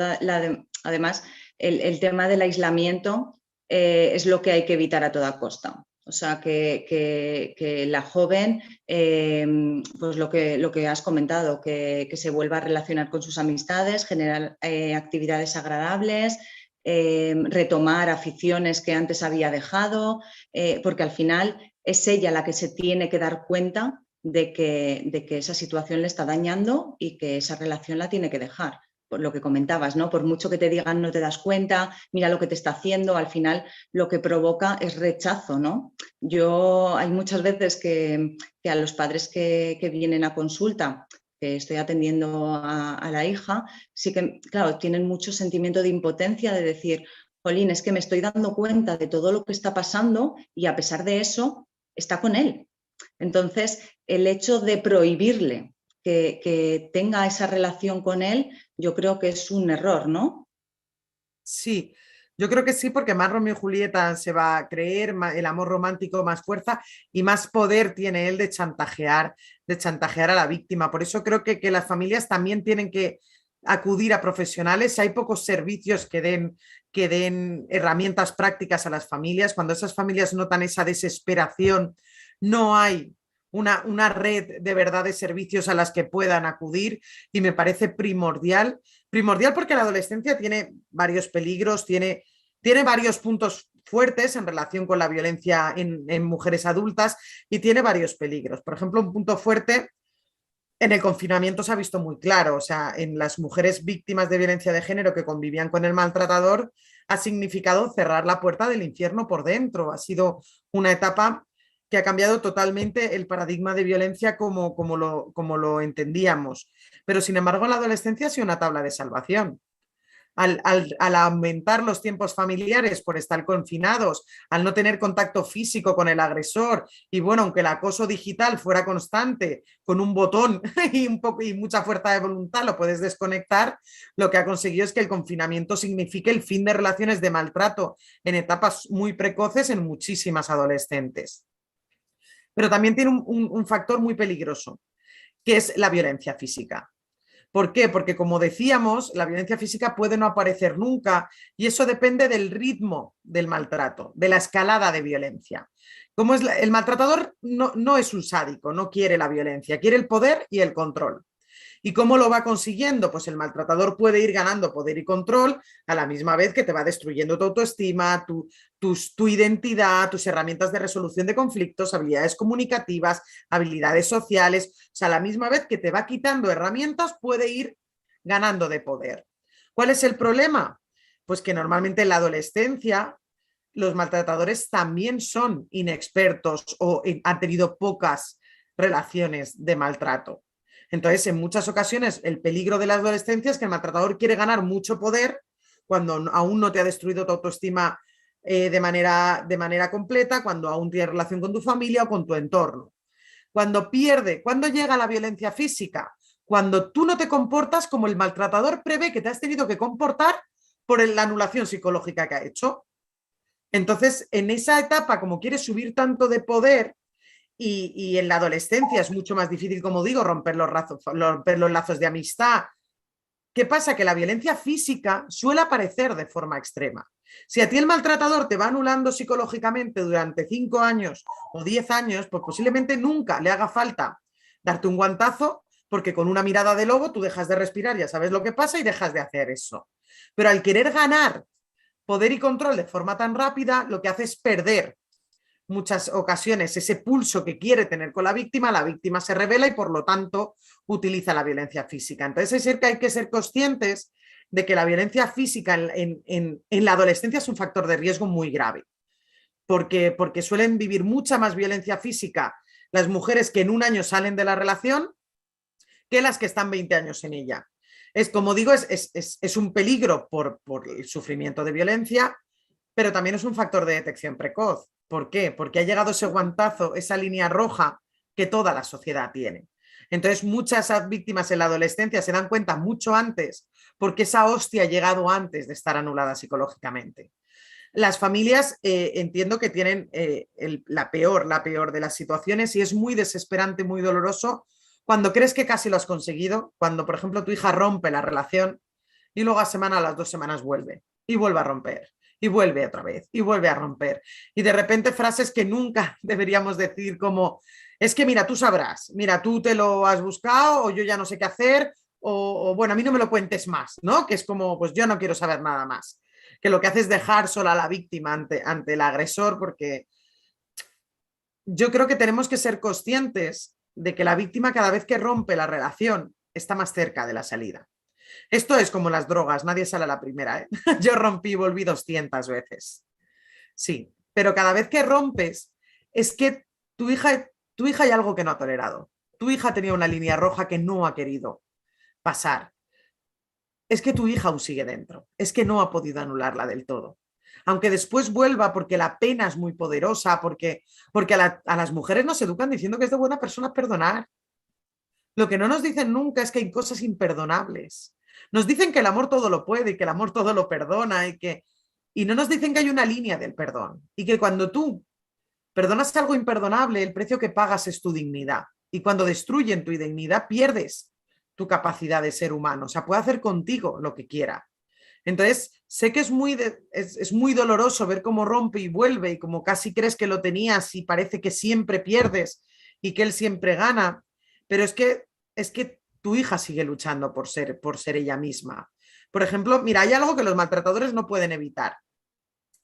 además el tema del aislamiento es lo que hay que evitar a toda costa. O sea, que la joven, pues lo que has comentado, que se vuelva a relacionar con sus amistades, generar actividades agradables, retomar aficiones que antes había dejado, porque al final es ella la que se tiene que dar cuenta de que esa situación le está dañando y que esa relación la tiene que dejar. Por lo que comentabas, ¿no? Por mucho que te digan no te das cuenta, mira lo que te está haciendo, al final lo que provoca es rechazo, ¿no? Hay muchas veces que a los padres que vienen a consulta, que estoy atendiendo a la hija, sí que, claro, tienen mucho sentimiento de impotencia, de decir, jolín, es que me estoy dando cuenta de todo lo que está pasando y a pesar de eso está con él. Entonces, el hecho de prohibirle que tenga esa relación con él, yo creo que es un error, ¿no? Sí, yo creo que sí, porque más Romeo y Julieta se va a creer, el amor romántico más fuerza y más poder tiene él de chantajear a la víctima. Por eso creo que las familias también tienen que acudir a profesionales. Hay pocos servicios que den herramientas prácticas a las familias. Cuando esas familias notan esa desesperación, no hay una red de verdad de servicios a las que puedan acudir y me parece primordial porque la adolescencia tiene varios peligros, tiene varios puntos fuertes en relación con la violencia en mujeres adultas y tiene varios peligros. Por ejemplo, un punto fuerte en el confinamiento se ha visto muy claro, o sea, en las mujeres víctimas de violencia de género que convivían con el maltratador ha significado cerrar la puerta del infierno por dentro. Ha sido una etapa que ha cambiado totalmente el paradigma de violencia como lo entendíamos. Pero, sin embargo, en la adolescencia ha sido una tabla de salvación. Al aumentar los tiempos familiares por estar confinados, al no tener contacto físico con el agresor y bueno, aunque el acoso digital fuera constante, con un botón y mucha fuerza de voluntad lo puedes desconectar, lo que ha conseguido es que el confinamiento signifique el fin de relaciones de maltrato en etapas muy precoces en muchísimas adolescentes. Pero también tiene un factor muy peligroso, que es la violencia física. ¿Por qué? Porque, como decíamos, la violencia física puede no aparecer nunca y eso depende del ritmo del maltrato, de la escalada de violencia. Como es el maltratador no es un sádico, no quiere la violencia, quiere el poder y el control. ¿Y cómo lo va consiguiendo? Pues el maltratador puede ir ganando poder y control a la misma vez que te va destruyendo tu autoestima, tu identidad, tus herramientas de resolución de conflictos, habilidades comunicativas, habilidades sociales. O sea, a la misma vez que te va quitando herramientas, puede ir ganando de poder. ¿Cuál es el problema? Pues que normalmente en la adolescencia los maltratadores también son inexpertos o han tenido pocas relaciones de maltrato. Entonces, en muchas ocasiones, el peligro de la adolescencia es que el maltratador quiere ganar mucho poder cuando aún no te ha destruido tu autoestima de manera completa, cuando aún tienes relación con tu familia o con tu entorno. Cuando llega la violencia física, cuando tú no te comportas como el maltratador prevé que te has tenido que comportar por la anulación psicológica que ha hecho. Entonces, en esa etapa, como quieres subir tanto de poder, y en la adolescencia es mucho más difícil, como digo, romper los lazos de amistad. ¿Qué pasa? Que la violencia física suele aparecer de forma extrema. Si a ti el maltratador te va anulando psicológicamente durante 5 años o 10 años, pues posiblemente nunca le haga falta darte un guantazo, porque con una mirada de lobo tú dejas de respirar, ya sabes lo que pasa y dejas de hacer eso. Pero al querer ganar poder y control de forma tan rápida, lo que hace es perder muchas ocasiones ese pulso que quiere tener con la víctima se revela y por lo tanto utiliza la violencia física. Entonces hay que ser conscientes de que la violencia física en la adolescencia es un factor de riesgo muy grave, porque suelen vivir mucha más violencia física las mujeres que en un año salen de la relación que las que están 20 años en ella. Es, como digo, es un peligro por el sufrimiento de violencia, pero también es un factor de detección precoz. ¿Por qué? Porque ha llegado ese guantazo, esa línea roja que toda la sociedad tiene. Entonces, muchas víctimas en la adolescencia se dan cuenta mucho antes porque esa hostia ha llegado antes de estar anulada psicológicamente. Las familias entiendo que tienen la peor de las situaciones y es muy desesperante, muy doloroso cuando crees que casi lo has conseguido, cuando, por ejemplo, tu hija rompe la relación y luego a las 2 semanas vuelve y vuelve a romper. Y vuelve otra vez, y vuelve a romper. Y de repente frases que nunca deberíamos decir como, es que mira, tú sabrás, mira, tú te lo has buscado o yo ya no sé qué hacer, o bueno, a mí no me lo cuentes más, ¿no? Que es como, pues yo no quiero saber nada más. Que lo que hace es dejar sola a la víctima ante el agresor, porque yo creo que tenemos que ser conscientes de que la víctima cada vez que rompe la relación está más cerca de la salida. Esto es como las drogas, nadie sale a la primera, ¿eh? Yo rompí y volví 200 veces. Sí, pero cada vez que rompes es que tu hija hay algo que no ha tolerado. Tu hija tenía una línea roja que no ha querido pasar. Es que tu hija aún sigue dentro, es que no ha podido anularla del todo. Aunque después vuelva porque la pena es muy poderosa, porque a las mujeres nos educan diciendo que es de buena persona perdonar. Lo que no nos dicen nunca es que hay cosas imperdonables. Nos dicen que el amor todo lo puede y que el amor todo lo perdona y no nos dicen que hay una línea del perdón y que cuando tú perdonas algo imperdonable, el precio que pagas es tu dignidad y cuando destruyen tu dignidad pierdes tu capacidad de ser humano, o sea, puede hacer contigo lo que quiera. Entonces, sé que es muy doloroso ver cómo rompe y vuelve y como casi crees que lo tenías y parece que siempre pierdes y que él siempre gana, pero es que tu hija sigue luchando por ser ella misma. Por ejemplo, mira, hay algo que los maltratadores no pueden evitar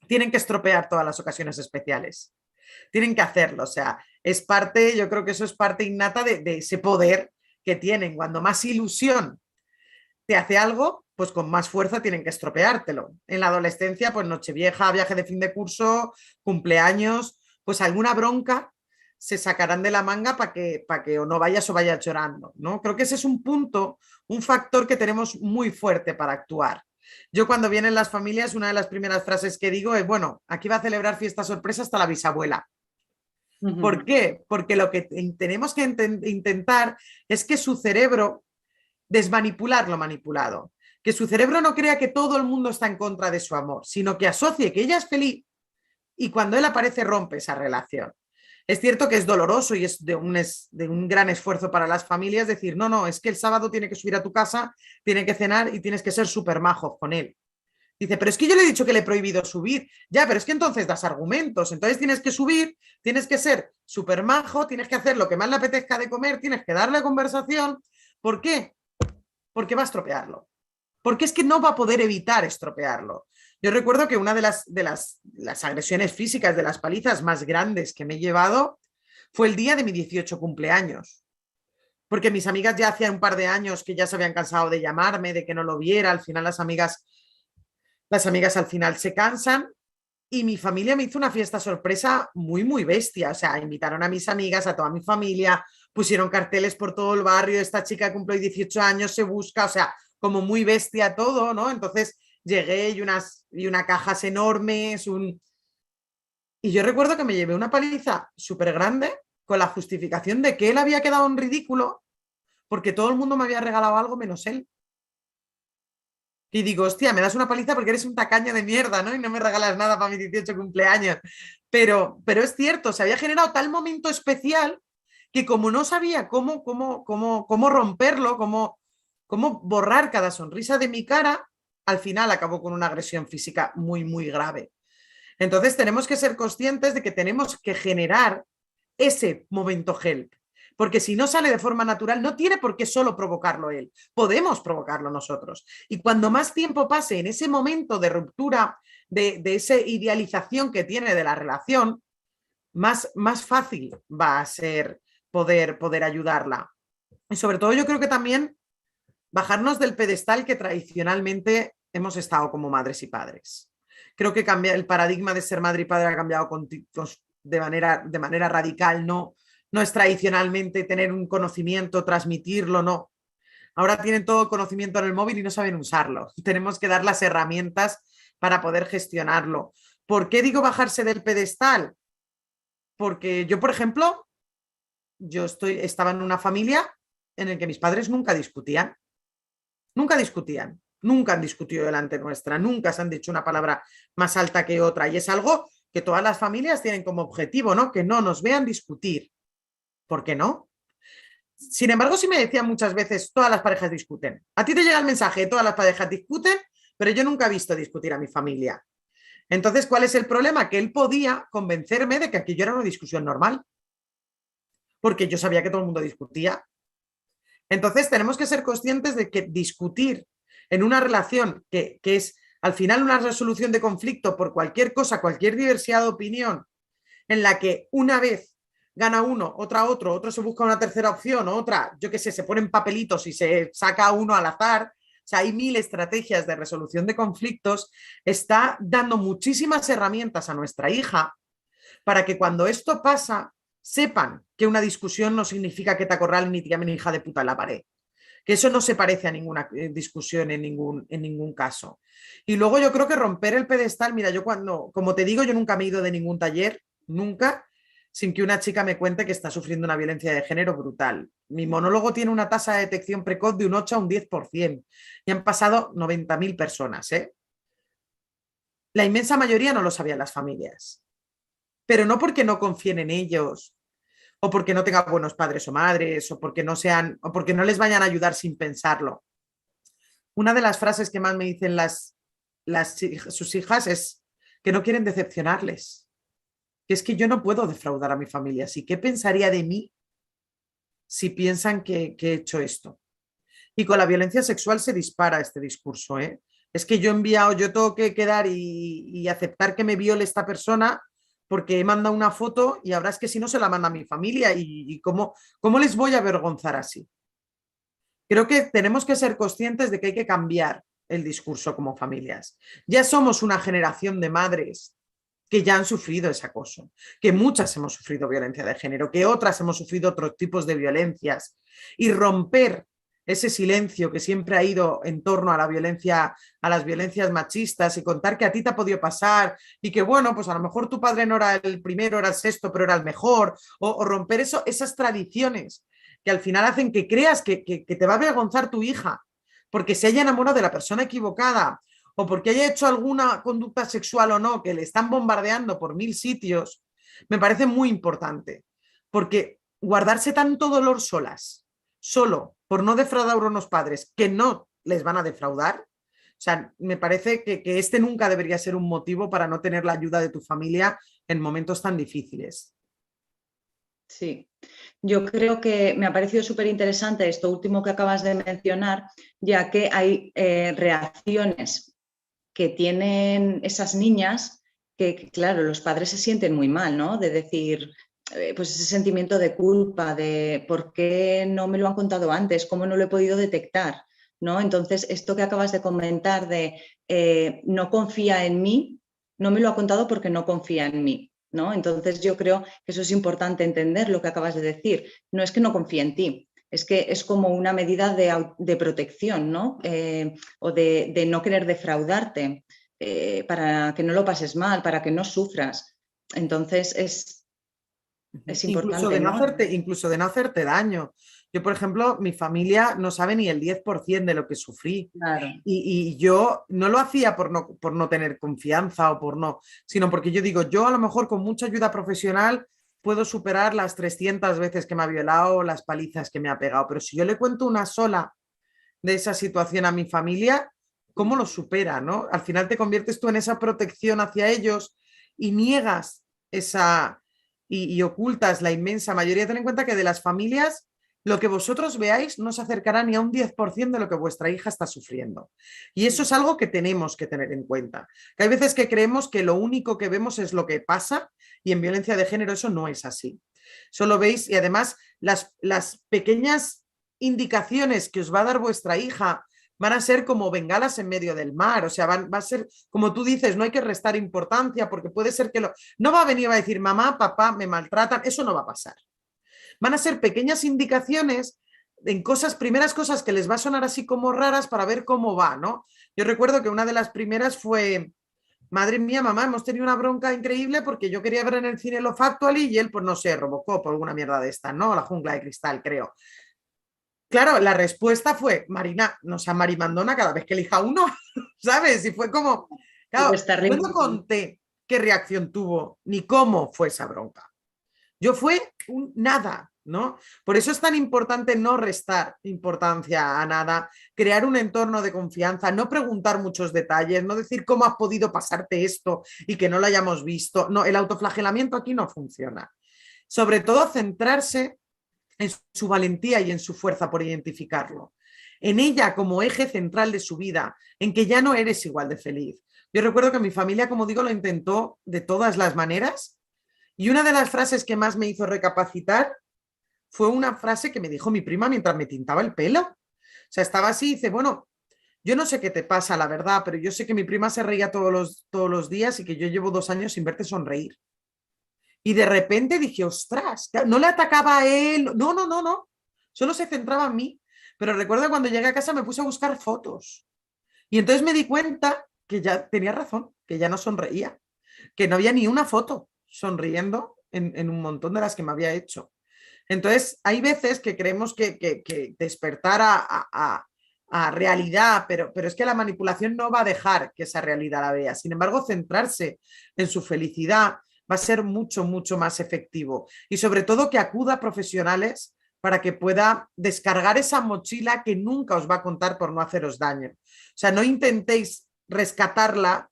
tienen que estropear todas las ocasiones especiales. Tienen que hacerlo, o sea, es parte, yo creo que eso es parte innata de ese poder que tienen. Cuando más ilusión te hace algo, pues con más fuerza tienen que estropeártelo. En la adolescencia, pues Nochevieja, viaje de fin de curso, cumpleaños, pues alguna bronca se sacarán de la manga para que o no vayas o vayas llorando, ¿no? Creo que ese es un punto, un factor que tenemos muy fuerte para actuar. Yo cuando vienen las familias, una de las primeras frases que digo es, bueno, aquí va a celebrar fiesta sorpresa hasta la bisabuela. ¿Por qué? Porque lo que tenemos que intentar es que su cerebro desmanipular lo manipulado. Que su cerebro no crea que todo el mundo está en contra de su amor, sino que asocie que ella es feliz y cuando él aparece rompe esa relación. Es cierto que es doloroso y es de un gran esfuerzo para las familias decir, no, no, es que el sábado tiene que subir a tu casa, tiene que cenar y tienes que ser súper majos con él. Dice, pero es que yo le he dicho que le he prohibido subir. Ya, pero es que entonces das argumentos. Entonces tienes que subir, tienes que ser súper majo, tienes que hacer lo que más le apetezca de comer, tienes que darle conversación. ¿Por qué? Porque va a estropearlo. Porque es que no va a poder evitar estropearlo. Yo recuerdo que una de las agresiones físicas, de las palizas más grandes que me he llevado, fue el día de mi 18 cumpleaños. Porque mis amigas ya hacían un par de años que ya se habían cansado de llamarme, de que no lo viera. Al final las amigas al final se cansan y mi familia me hizo una fiesta sorpresa muy, muy bestia. O sea, invitaron a mis amigas, a toda mi familia, pusieron carteles por todo el barrio, esta chica cumple 18 años, se busca, o sea, como muy bestia todo, ¿no? Entonces llegué y una cajas enormes, y yo recuerdo que me llevé una paliza súper grande con la justificación de que él había quedado en ridículo porque todo el mundo me había regalado algo menos él. Y digo, hostia, me das una paliza porque eres un tacaño de mierda, ¿no? Y no me regalas nada para mi 18 cumpleaños. Pero es cierto, se había generado tal momento especial que como no sabía cómo romperlo, cómo borrar cada sonrisa de mi cara, al final acabó con una agresión física muy, muy grave. Entonces tenemos que ser conscientes de que tenemos que generar ese momento help. Porque si no sale de forma natural, no tiene por qué solo provocarlo él. Podemos provocarlo nosotros. Y cuando más tiempo pase en ese momento de ruptura, de esa idealización que tiene de la relación, más fácil va a ser poder ayudarla. Y sobre todo yo creo que también bajarnos del pedestal que tradicionalmente hemos estado como madres y padres. Creo que el paradigma de ser madre y padre ha cambiado de manera radical, no es tradicionalmente tener un conocimiento, transmitirlo, no. Ahora tienen todo el conocimiento en el móvil y no saben usarlo. Tenemos que dar las herramientas para poder gestionarlo. ¿Por qué digo bajarse del pedestal? Porque yo, por ejemplo, estaba en una familia en la que mis padres nunca discutían. Nunca discutían. Nunca han discutido delante nuestra, nunca se han dicho una palabra más alta que otra. Y es algo que todas las familias tienen como objetivo, ¿no? Que no nos vean discutir. ¿Por qué no? Sin embargo, sí me decían muchas veces, todas las parejas discuten. A ti te llega el mensaje, todas las parejas discuten, pero yo nunca he visto discutir a mi familia. Entonces, ¿cuál es el problema? Que él podía convencerme de que aquello era una discusión normal, porque yo sabía que todo el mundo discutía. Entonces, tenemos que ser conscientes de que discutir en una relación que es al final una resolución de conflicto por cualquier cosa, cualquier diversidad de opinión, en la que una vez gana uno, otra otro se busca una tercera opción, otra, yo qué sé, se ponen papelitos y se saca uno al azar. O sea, hay 1000 estrategias de resolución de conflictos. Está dando muchísimas herramientas a nuestra hija para que cuando esto pasa sepan que una discusión no significa que te acorralen ni te llamen hija de puta en la pared. Que eso no se parece a ninguna discusión en ningún caso. Y luego yo creo que romper el pedestal, mira, yo como te digo, yo nunca me he ido de ningún taller, nunca, sin que una chica me cuente que está sufriendo una violencia de género brutal. Mi monólogo tiene una tasa de detección precoz de un 8 a un 10%. Y han pasado 90.000 personas, ¿eh? La inmensa mayoría no lo sabían las familias. Pero no porque no confíen en ellos, o porque no tengan buenos padres o madres, o porque no les vayan a ayudar sin pensarlo. Una de las frases que más me dicen sus hijas es que no quieren decepcionarles. Que es que yo no puedo defraudar a mi familia. ¿Sí? ¿Qué pensaría de mí si piensan que he hecho esto? Y con la violencia sexual se dispara este discurso, ¿eh? es que yo he enviado, yo tengo que quedar y aceptar que me viole esta persona porque he mandado una foto y ahora es que si no se la manda a mi familia y ¿cómo les voy a avergonzar así? Creo que tenemos que ser conscientes de que hay que cambiar el discurso como familias. Ya somos una generación de madres que ya han sufrido ese acoso, que muchas hemos sufrido violencia de género, que otras hemos sufrido otros tipos de violencias, y romper ese silencio que siempre ha ido en torno a la violencia, a las violencias machistas, y contar que a ti te ha podido pasar y que bueno, pues a lo mejor tu padre no era el primero, era el sexto, pero era el mejor, o romper esas tradiciones que al final hacen que creas que te va a avergonzar tu hija porque se haya enamorado de la persona equivocada o porque haya hecho alguna conducta sexual o no, que le están bombardeando por 1000 sitios, me parece muy importante. Porque guardarse tanto dolor solas, solo por no defraudar a unos padres que no les van a defraudar, o sea, me parece que este nunca debería ser un motivo para no tener la ayuda de tu familia en momentos tan difíciles. Sí, yo creo que me ha parecido súper interesante esto último que acabas de mencionar, ya que hay reacciones que tienen esas niñas que, claro, los padres se sienten muy mal, ¿no? De decir, pues ese sentimiento de culpa, de por qué no me lo han contado antes, cómo no lo he podido detectar, ¿no? Entonces, esto que acabas de comentar de no confía en mí, no me lo ha contado porque no confía en mí, ¿no? Entonces, yo creo que eso es importante entender lo que acabas de decir. No es que no confíe en ti, es que es como una medida de protección, ¿no? O de no querer defraudarte, para que no lo pases mal, para que no sufras. Entonces es importante, ¿no? Incluso de no hacerte daño. Yo, por ejemplo, mi familia no sabe ni el 10% de lo que sufrí. Claro. Y yo no lo hacía por no tener confianza o por no, sino porque yo digo, yo a lo mejor con mucha ayuda profesional puedo superar las 300 veces que me ha violado, las palizas que me ha pegado, pero si yo le cuento una sola de esa situación a mi familia, ¿cómo lo supera, no? Al final te conviertes tú en esa protección hacia ellos y niegas esa y ocultas la inmensa mayoría. Ten en cuenta que de las familias, lo que vosotros veáis no se acercará ni a un 10% de lo que vuestra hija está sufriendo. Y eso es algo que tenemos que tener en cuenta. Que hay veces que creemos que lo único que vemos es lo que pasa y en violencia de género eso no es así. Solo veis, y además las pequeñas indicaciones que os va a dar vuestra hija van a ser como bengalas en medio del mar, o sea, va a ser, como tú dices, no hay que restar importancia porque puede ser que no va a venir a decir mamá, papá, me maltratan, eso no va a pasar. Van a ser pequeñas indicaciones en primeras cosas que les va a sonar así como raras para ver cómo va, ¿no? Yo recuerdo que una de las primeras fue, madre mía, mamá, hemos tenido una bronca increíble porque yo quería ver en el cine Love Actually y él, pues no sé, Robocop o alguna mierda de esta, ¿no? La jungla de cristal, creo. Claro, la respuesta fue, Marina, no sea marimandona cada vez que elija uno, ¿sabes? Y fue como, claro, yo no conté qué reacción tuvo ni cómo fue esa bronca. Yo fue nada, ¿no? Por eso es tan importante no restar importancia a nada, crear un entorno de confianza, no preguntar muchos detalles, no decir cómo has podido pasarte esto y que no lo hayamos visto. No, el autoflagelamiento aquí no funciona. Sobre todo centrarse en su valentía y en su fuerza por identificarlo. En ella como eje central de su vida, en que ya no eres igual de feliz. Yo recuerdo que mi familia, como digo, lo intentó de todas las maneras y una de las frases que más me hizo recapacitar fue una frase que me dijo mi prima mientras me tintaba el pelo. O sea, estaba así y dice, bueno, yo no sé qué te pasa, la verdad, pero yo sé que mi prima se reía todos los días y que yo llevo 2 años sin verte sonreír. Y de repente dije, ostras, no le atacaba a él, no, solo se centraba en mí. Pero recuerdo cuando llegué a casa me puse a buscar fotos. Y entonces me di cuenta que ya tenía razón, que ya no sonreía, que no había ni una foto sonriendo en un montón de las que me había hecho. Entonces, hay veces que creemos que despertar a realidad, pero es que la manipulación no va a dejar que esa realidad la vea. Sin embargo, centrarse en su felicidad va a ser mucho, mucho más efectivo. Y sobre todo que acuda a profesionales para que pueda descargar esa mochila que nunca os va a contar por no haceros daño. O sea, no intentéis rescatarla,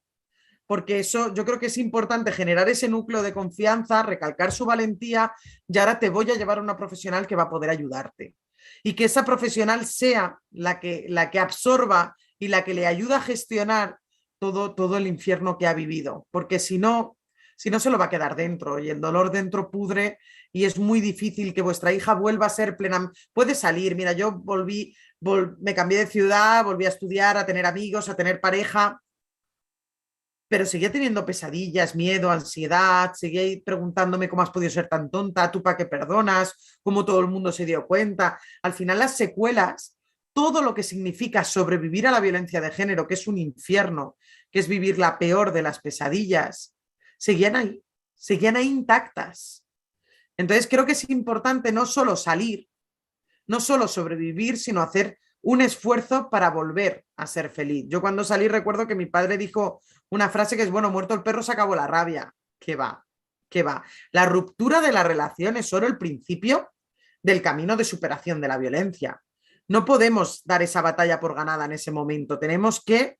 porque eso yo creo que es importante generar ese núcleo de confianza, recalcar su valentía y ahora te voy a llevar a una profesional que va a poder ayudarte. Y que esa profesional sea la que absorba y la que le ayuda a gestionar todo el infierno que ha vivido, porque si no se lo va a quedar dentro y el dolor dentro pudre y es muy difícil que vuestra hija vuelva a ser plena. Puede salir, mira, yo me cambié de ciudad, volví a estudiar, a tener amigos, a tener pareja, pero seguía teniendo pesadillas, miedo, ansiedad, seguía preguntándome cómo has podido ser tan tonta, tú para qué perdonas, cómo todo el mundo se dio cuenta. Al final las secuelas, todo lo que significa sobrevivir a la violencia de género, que es un infierno, que es vivir la peor de las pesadillas, seguían ahí intactas. Entonces creo que es importante no solo salir, no solo sobrevivir, sino hacer un esfuerzo para volver a ser feliz. Yo cuando salí recuerdo que mi padre dijo una frase que es, bueno, muerto el perro se acabó la rabia. ¿Qué va? ¿Qué va? La ruptura de la relación es solo el principio del camino de superación de la violencia. No podemos dar esa batalla por ganada en ese momento. Tenemos que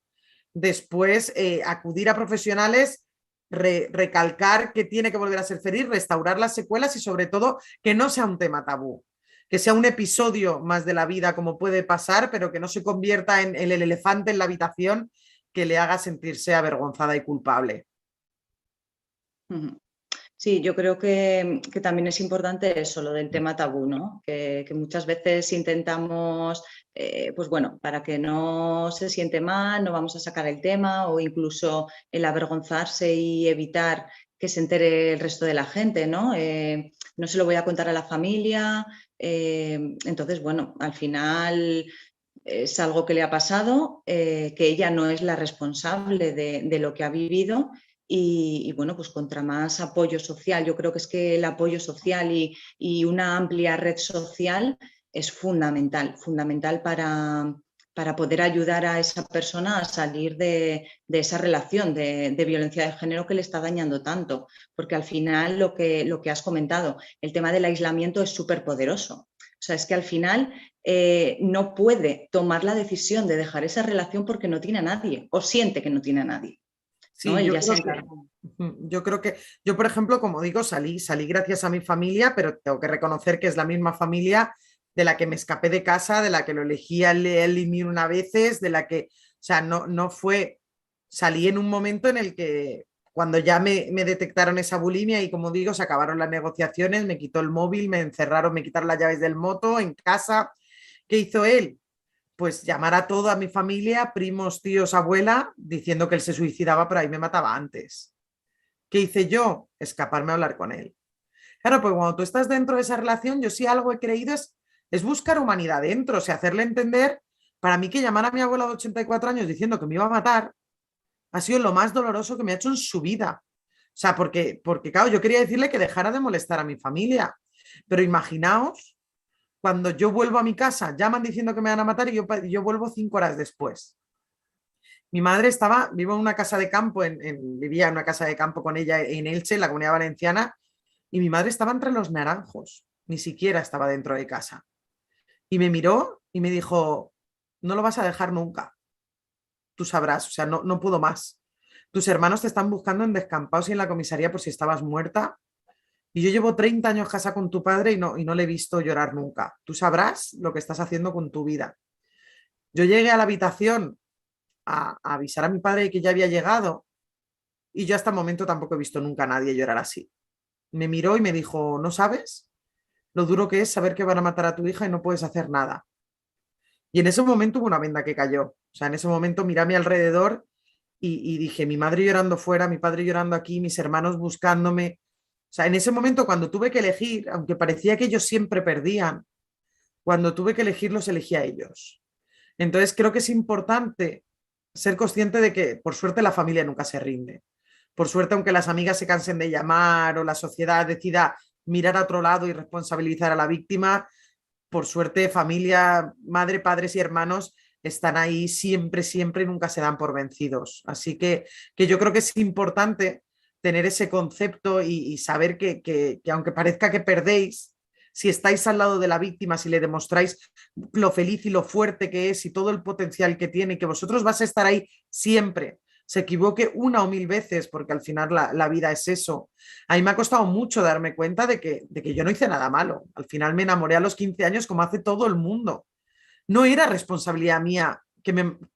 después acudir a profesionales, recalcar que tiene que volver a ser feliz, restaurar las secuelas y sobre todo que no sea un tema tabú, que sea un episodio más de la vida como puede pasar, pero que no se convierta en el elefante en la habitación que le haga sentirse avergonzada y culpable. Sí, yo creo que también es importante eso, lo del tema tabú, ¿no? Que muchas veces intentamos, pues bueno, para que no se siente mal, no vamos a sacar el tema o incluso el avergonzarse y evitar que se entere el resto de la gente, ¿no? No se lo voy a contar a la familia. Entonces, bueno, al final es algo que le ha pasado, que ella no es la responsable de lo que ha vivido. Y bueno, pues contra más apoyo social, yo creo que es que el apoyo social y una amplia red social es fundamental para poder ayudar a esa persona a salir de esa relación de violencia de género que le está dañando tanto, porque al final lo que has comentado, el tema del aislamiento es súper poderoso. O sea, es que al final no puede tomar la decisión de dejar esa relación porque no tiene a nadie o siente que no tiene a nadie. Sí, ¿no? yo creo que, yo por ejemplo, como digo, salí gracias a mi familia, pero tengo que reconocer que es la misma familia de la que me escapé de casa, de la que lo elegí a él y mil una veces, de la que, o sea, no fue, salí en un momento en el que cuando ya me detectaron esa bulimia y como digo, se acabaron las negociaciones, me quitó el móvil, me encerraron, me quitaron las llaves del moto en casa. ¿Qué hizo él? Pues llamar a toda mi familia, primos, tíos, abuela, diciendo que él se suicidaba, pero ahí me mataba antes. ¿Qué hice yo? Escaparme a hablar con él. Claro, pues cuando tú estás dentro de esa relación, yo sí algo he creído es buscar humanidad dentro, o sea, hacerle entender, para mí que llamar a mi abuela de 84 años diciendo que me iba a matar, ha sido lo más doloroso que me ha hecho en su vida. O sea, porque claro, yo quería decirle que dejara de molestar a mi familia, pero imaginaos cuando yo vuelvo a mi casa, llaman diciendo que me van a matar y yo vuelvo 5 horas después. Mi madre vivo en una casa de campo, vivía en una casa de campo con ella en Elche, en la Comunidad Valenciana, y mi madre estaba entre los naranjos, ni siquiera estaba dentro de casa. Y me miró y me dijo, no lo vas a dejar nunca, tú sabrás, o sea, no puedo más. Tus hermanos te están buscando en descampados y en la comisaría por si estabas muerta. Y yo llevo 30 años casada con tu padre y no le he visto llorar nunca. Tú sabrás lo que estás haciendo con tu vida. Yo llegué a la habitación a avisar a mi padre de que ya había llegado y yo hasta el momento tampoco he visto nunca a nadie llorar así. Me miró y me dijo, ¿no sabes lo duro que es saber que van a matar a tu hija y no puedes hacer nada? Y en ese momento hubo una venda que cayó. O sea, en ese momento miré a mi alrededor y dije, mi madre llorando fuera, mi padre llorando aquí, mis hermanos buscándome. O sea, en ese momento cuando tuve que elegir, aunque parecía que ellos siempre perdían, cuando tuve que elegir los elegí a ellos. Entonces creo que es importante ser consciente de que por suerte la familia nunca se rinde. Por suerte, aunque las amigas se cansen de llamar o la sociedad decida mirar a otro lado y responsabilizar a la víctima, por suerte familia, madre, padres y hermanos están ahí siempre, siempre y nunca se dan por vencidos. Así que yo creo que es importante tener ese concepto y saber que aunque parezca que perdéis, si estáis al lado de la víctima, si le demostráis lo feliz y lo fuerte que es y todo el potencial que tiene, que vosotros vais a estar ahí siempre, se equivoque una o mil veces, porque al final la vida es eso. A mí me ha costado mucho darme cuenta de que yo no hice nada malo. Al final me enamoré a los 15 años como hace todo el mundo. No era responsabilidad mía que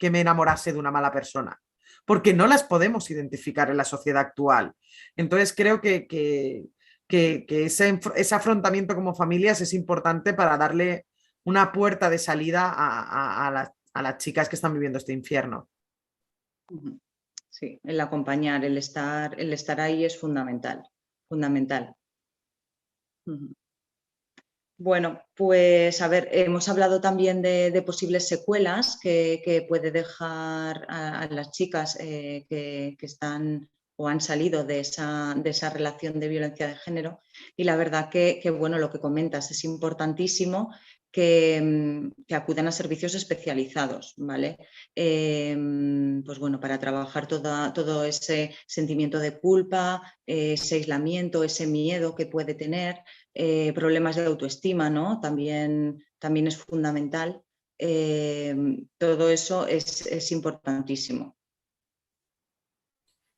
me enamorase de una mala persona, porque no las podemos identificar en la sociedad actual. Entonces creo que ese afrontamiento como familias es importante para darle una puerta de salida a las chicas que están viviendo este infierno. Sí, el acompañar, el estar ahí es fundamental, fundamental. Bueno, pues a ver, hemos hablado también de posibles secuelas que puede dejar a las chicas que están o han salido de esa relación de violencia de género, y la verdad que bueno, lo que comentas es importantísimo que acudan a servicios especializados, ¿vale? Pues bueno, para trabajar todo ese sentimiento de culpa, ese aislamiento, ese miedo que puede tener, problemas de autoestima, ¿no? También es fundamental. Todo eso es importantísimo.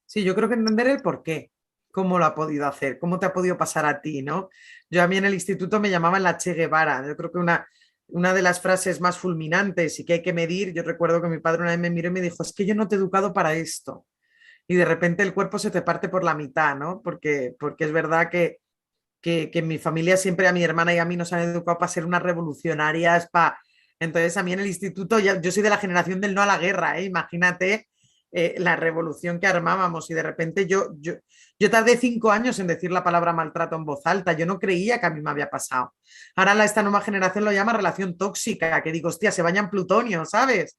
Sí, yo creo que entender el por qué, cómo lo ha podido hacer, cómo te ha podido pasar a ti, ¿no? Yo a mí en el instituto me llamaban la Che Guevara. Yo creo que una de las frases más fulminantes y que hay que medir, yo recuerdo que mi padre una vez me miró y me dijo, es que yo no te he educado para esto. Y de repente el cuerpo se te parte por la mitad, ¿no? Porque es verdad que en mi familia siempre a mi hermana y a mí nos han educado para ser unas revolucionarias. Entonces a mí en el instituto, yo soy de la generación del no a la guerra, ¿eh? Imagínate la revolución que armábamos y de repente yo tardé 5 años en decir la palabra maltrato en voz alta. Yo no creía que a mí me había pasado. Ahora esta nueva generación lo llama relación tóxica, que digo, hostia, se bañan plutonio, ¿sabes?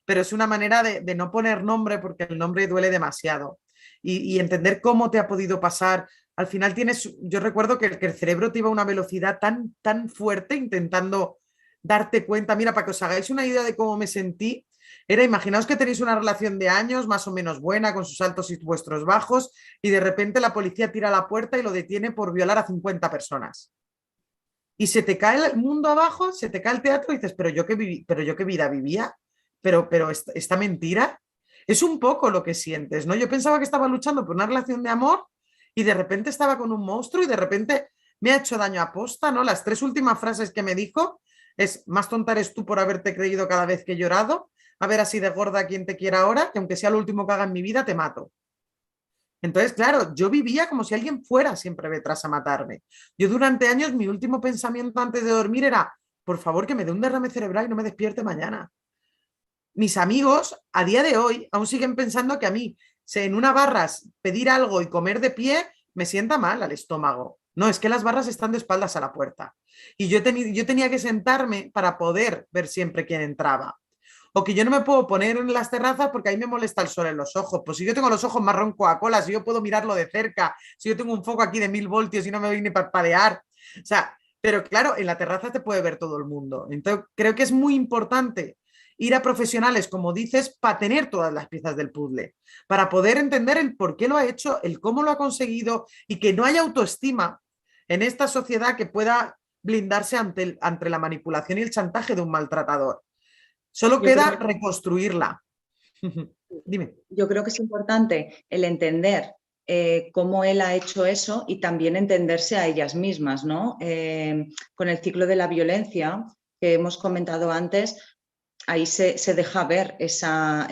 Pero es una manera de no poner nombre porque el nombre duele demasiado. Y entender cómo te ha podido pasar. Al final yo recuerdo que el cerebro te iba a una velocidad tan fuerte intentando darte cuenta. Mira, para que os hagáis una idea de cómo me sentí, imaginaos que tenéis una relación de años más o menos buena con sus altos y vuestros bajos y de repente la policía tira a la puerta y lo detiene por violar a 50 personas. Y se te cae el mundo abajo, se te cae el teatro y dices, pero yo qué vida vivía, pero esta mentira. Es un poco lo que sientes, ¿no? Yo pensaba que estaba luchando por una relación de amor y de repente estaba con un monstruo y de repente me ha hecho daño a posta, ¿no? Las 3 últimas frases que me dijo es, más tonta eres tú por haberte creído cada vez que he llorado, a ver así de gorda quien te quiera ahora, que aunque sea lo último que haga en mi vida, te mato. Entonces, claro, yo vivía como si alguien fuera siempre detrás a matarme. Yo durante años, mi último pensamiento antes de dormir era, por favor, que me dé un derrame cerebral y no me despierte mañana. Mis amigos a día de hoy aún siguen pensando que a mí, en una barras, pedir algo y comer de pie me sienta mal al estómago. No, es que las barras están de espaldas a la puerta. Y yo tenía que sentarme para poder ver siempre quién entraba. O que yo no me puedo poner en las terrazas porque ahí me molesta el sol en los ojos. Pues si yo tengo los ojos marrón Coca-Cola, si yo puedo mirarlo de cerca, si yo tengo un foco aquí de 1000 voltios y no me voy ni parpadear. O sea, pero claro, en la terraza te puede ver todo el mundo. Entonces, creo que es muy importante ir a profesionales, como dices, para tener todas las piezas del puzzle, para poder entender el por qué lo ha hecho, el cómo lo ha conseguido y que no haya autoestima en esta sociedad que pueda blindarse ante la manipulación y el chantaje de un maltratador. Solo queda reconstruirla. Dime. Yo creo que es importante el entender cómo él ha hecho eso y también entenderse a ellas mismas, ¿no? Con el ciclo de la violencia que hemos comentado antes, ahí se deja ver esa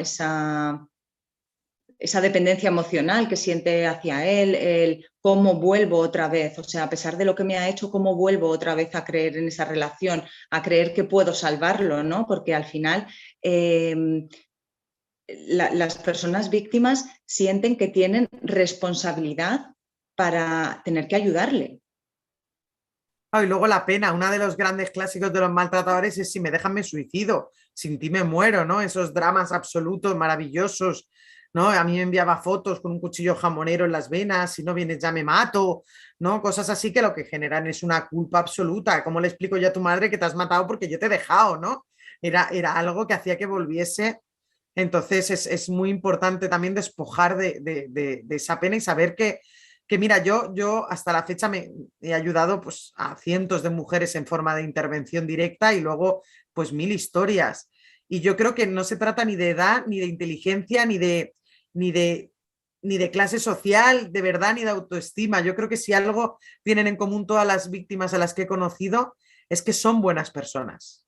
dependencia emocional que siente hacia él, el cómo vuelvo otra vez, o sea, a pesar de lo que me ha hecho, cómo vuelvo otra vez a creer en esa relación, a creer que puedo salvarlo, ¿no? Porque al final las personas víctimas sienten que tienen responsabilidad para tener que ayudarle. Y luego la pena, uno de los grandes clásicos de los maltratadores es si me dejan me suicido, sin ti me muero, ¿no? Esos dramas absolutos, maravillosos, ¿no? A mí me enviaba fotos con un cuchillo jamonero en las venas, si no vienes ya me mato, ¿no? Cosas así que lo que generan es una culpa absoluta. ¿Cómo le explico yo a tu madre que te has matado porque yo te he dejado, ¿no? Era algo que hacía que volviese. Entonces es muy importante también despojar de esa pena y saber que mira, yo hasta la fecha me he ayudado pues, a cientos de mujeres en forma de intervención directa y luego pues 1000 historias. Y yo creo que no se trata ni de edad, ni de inteligencia, ni de clase social, de verdad, ni de autoestima. Yo creo que si algo tienen en común todas las víctimas a las que he conocido es que son buenas personas.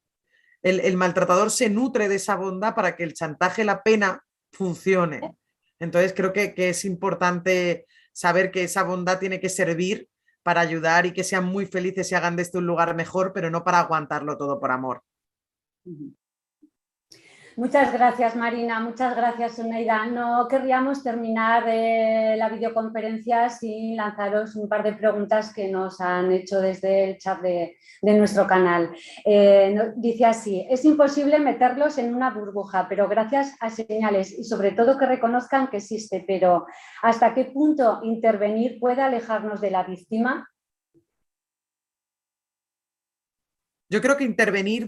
el maltratador se nutre de esa bondad para que el chantaje, la pena, funcione. Entonces creo que es importante saber que esa bondad tiene que servir para ayudar y que sean muy felices y hagan de este un lugar mejor, pero no para aguantarlo todo por amor. Muchas gracias, Marina. Muchas gracias, Oneida. No querríamos terminar la videoconferencia sin lanzaros un par de preguntas que nos han hecho desde el chat de nuestro canal. Dice así: es imposible meterlos en una burbuja, pero gracias a señales y sobre todo que reconozcan que existe, pero ¿hasta qué punto intervenir puede alejarnos de la víctima? Yo creo que intervenir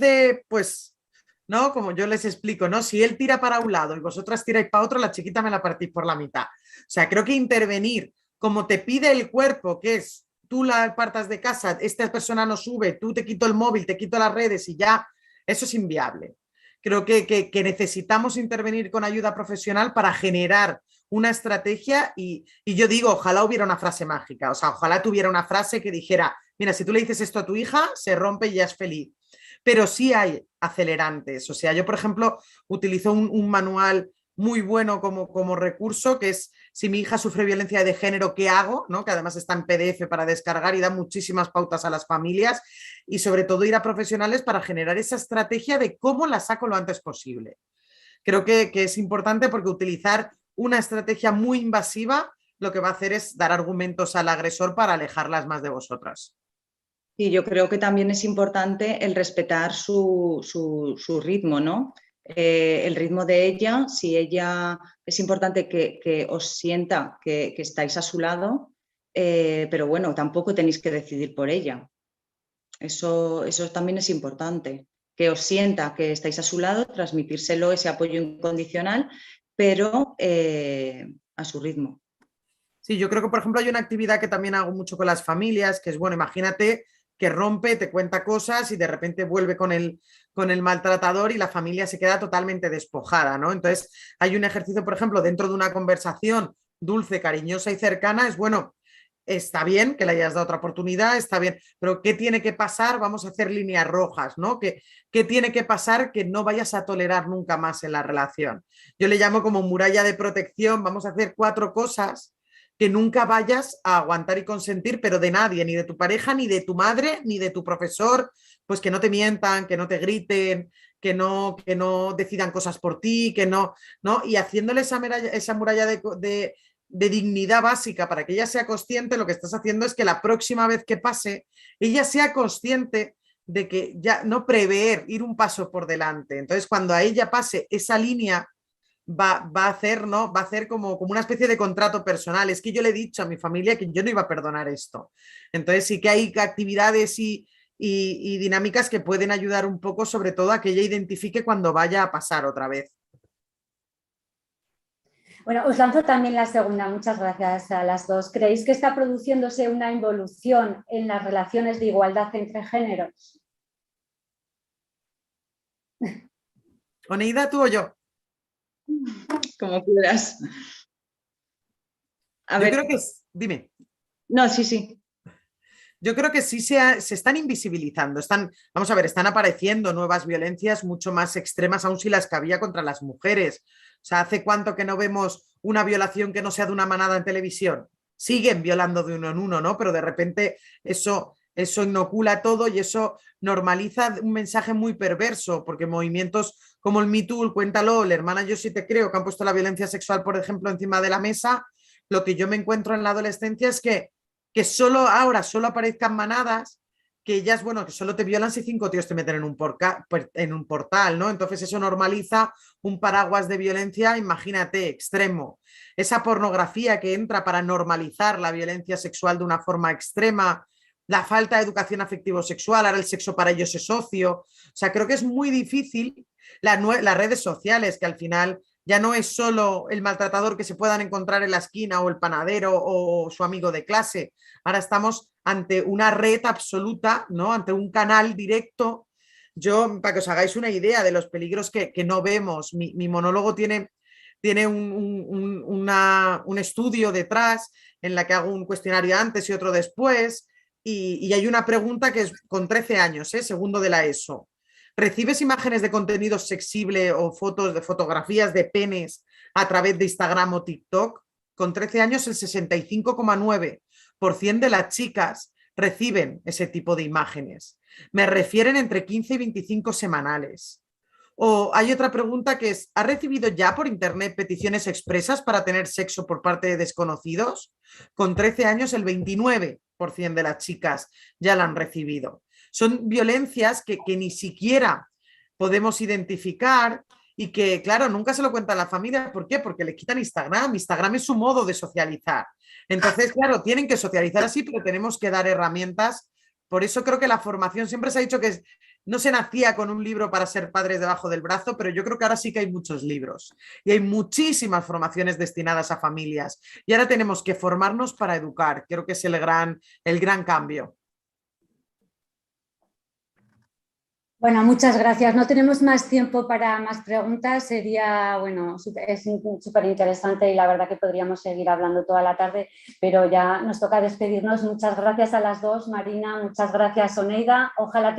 ¿no? Como yo les explico, ¿no? Si él tira para un lado y vosotras tiráis para otro, la chiquita me la partís por la mitad. O sea, creo que intervenir como te pide el cuerpo, que es tú la apartas de casa, esta persona no sube, tú te quito el móvil, te quito las redes y ya, eso es inviable. Creo que necesitamos intervenir con ayuda profesional para generar una estrategia y yo digo, ojalá hubiera una frase mágica, o sea, ojalá tuviera una frase que dijera, mira, si tú le dices esto a tu hija, se rompe y ya es feliz. Pero sí hay acelerantes. O sea, yo, por ejemplo, utilizo un manual muy bueno como recurso, que es si mi hija sufre violencia de género, ¿qué hago? ¿No? Que además está en PDF para descargar y da muchísimas pautas a las familias y sobre todo ir a profesionales para generar esa estrategia de cómo la saco lo antes posible. Creo que es importante porque utilizar una estrategia muy invasiva lo que va a hacer es dar argumentos al agresor para alejarlas más de vosotras. Y yo creo que también es importante el respetar su ritmo, ¿no? El ritmo de ella, si ella es importante que os sienta que estáis a su lado, pero bueno, tampoco tenéis que decidir por ella. Eso también es importante, que os sienta que estáis a su lado, transmitírselo ese apoyo incondicional, pero a su ritmo. Sí, yo creo que, por ejemplo, hay una actividad que también hago mucho con las familias, que es, bueno, imagínate que rompe, te cuenta cosas y de repente vuelve con el maltratador y la familia se queda totalmente despojada, ¿no? Entonces, hay un ejercicio, por ejemplo, dentro de una conversación dulce, cariñosa y cercana, es, bueno, está bien que le hayas dado otra oportunidad, está bien, pero ¿qué tiene que pasar? Vamos a hacer líneas rojas, ¿no? ¿Qué tiene que pasar que no vayas a tolerar nunca más en la relación? Yo le llamo como muralla de protección, vamos a hacer 4 cosas que nunca vayas a aguantar y consentir, pero de nadie, ni de tu pareja, ni de tu madre, ni de tu profesor, pues que no te mientan, que no te griten, que no decidan cosas por ti, que no, y haciéndole esa muralla de dignidad básica para que ella sea consciente, lo que estás haciendo es que la próxima vez que pase, ella sea consciente de que ya no prever, ir un paso por delante. Entonces, cuando a ella pase esa línea, va a hacer, ¿no? Va a hacer como una especie de contrato personal. Es que yo le he dicho a mi familia que yo no iba a perdonar esto. Entonces sí que hay actividades y dinámicas que pueden ayudar un poco, sobre todo a que ella identifique cuando vaya a pasar otra vez. Bueno, os lanzo también la segunda. Muchas gracias a las dos. ¿Creéis que está produciéndose una involución en las relaciones de igualdad entre géneros? Oneida, ¿tú o yo? Como quieras. Yo creo que dime. No, sí. Yo creo que sí se están invisibilizando, vamos a ver, están apareciendo nuevas violencias mucho más extremas, aún si las que había contra las mujeres. O sea, ¿hace cuánto que no vemos una violación que no sea de una manada en televisión? Siguen violando de uno en uno, ¿no? Pero de repente eso inocula todo y eso normaliza un mensaje muy perverso, porque movimientos como el Me Too, el Cuéntalo, la hermana Yo Sí Te Creo, que han puesto la violencia sexual, por ejemplo, encima de la mesa, lo que yo me encuentro en la adolescencia es que solo aparezcan manadas, que ellas, bueno, que solo te violan si 5 tíos te meten en un portal, ¿no? Entonces eso normaliza un paraguas de violencia, imagínate, extremo. Esa pornografía que entra para normalizar la violencia sexual de una forma extrema, la falta de educación afectivo-sexual, ahora el sexo para ellos es ocio. O sea, creo que es muy difícil las redes sociales, que al final ya no es solo el maltratador que se puedan encontrar en la esquina o el panadero o su amigo de clase. Ahora estamos ante una red absoluta, ¿no? Ante un canal directo. Yo, para que os hagáis una idea de los peligros que no vemos, mi monólogo tiene un estudio detrás en la que hago un cuestionario antes y otro después y hay una pregunta que es con 13 años, segundo de la ESO. ¿Recibes imágenes de contenido sexible o fotos de fotografías de penes a través de Instagram o TikTok? Con 13 años el 65,9% de las chicas reciben ese tipo de imágenes. Me refieren entre 15 y 25 semanales. O hay otra pregunta que es, ¿has recibido ya por internet peticiones expresas para tener sexo por parte de desconocidos? Con 13 años el 29% de las chicas ya la han recibido. Son violencias que ni siquiera podemos identificar y que, claro, nunca se lo cuenta a la familia. ¿Por qué? Porque le quitan Instagram. Instagram es su modo de socializar. Entonces, claro, tienen que socializar así, pero tenemos que dar herramientas. Por eso creo que la formación, siempre se ha dicho que no se nacía con un libro para ser padres debajo del brazo, pero yo creo que ahora sí que hay muchos libros y hay muchísimas formaciones destinadas a familias. Y ahora tenemos que formarnos para educar. Creo que es el gran cambio. Bueno, muchas gracias. No tenemos más tiempo para más preguntas. Sería, bueno, es súper interesante y la verdad que podríamos seguir hablando toda la tarde, pero ya nos toca despedirnos. Muchas gracias a las dos, Marina, muchas gracias, Oneida. Ojalá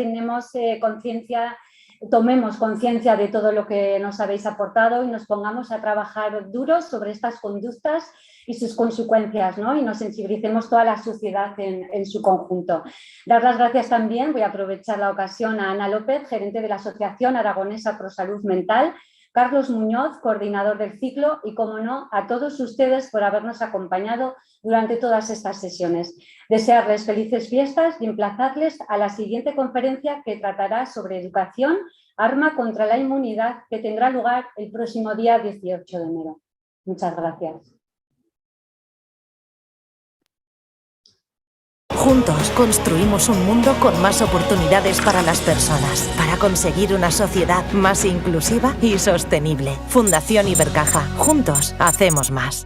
tomemos conciencia de todo lo que nos habéis aportado y nos pongamos a trabajar duro sobre estas conductas y sus consecuencias, ¿no? Y nos sensibilicemos toda la sociedad en su conjunto. Dar las gracias también, voy a aprovechar la ocasión, a Ana López, gerente de la Asociación Aragonesa Pro Salud Mental, Carlos Muñoz, coordinador del ciclo y, como no, a todos ustedes por habernos acompañado durante todas estas sesiones. Desearles felices fiestas y emplazarles a la siguiente conferencia que tratará sobre educación, arma contra la inmunidad, que tendrá lugar el próximo día 18 de enero. Muchas gracias. Juntos construimos un mundo con más oportunidades para las personas, para conseguir una sociedad más inclusiva y sostenible. Fundación Ibercaja. Juntos hacemos más.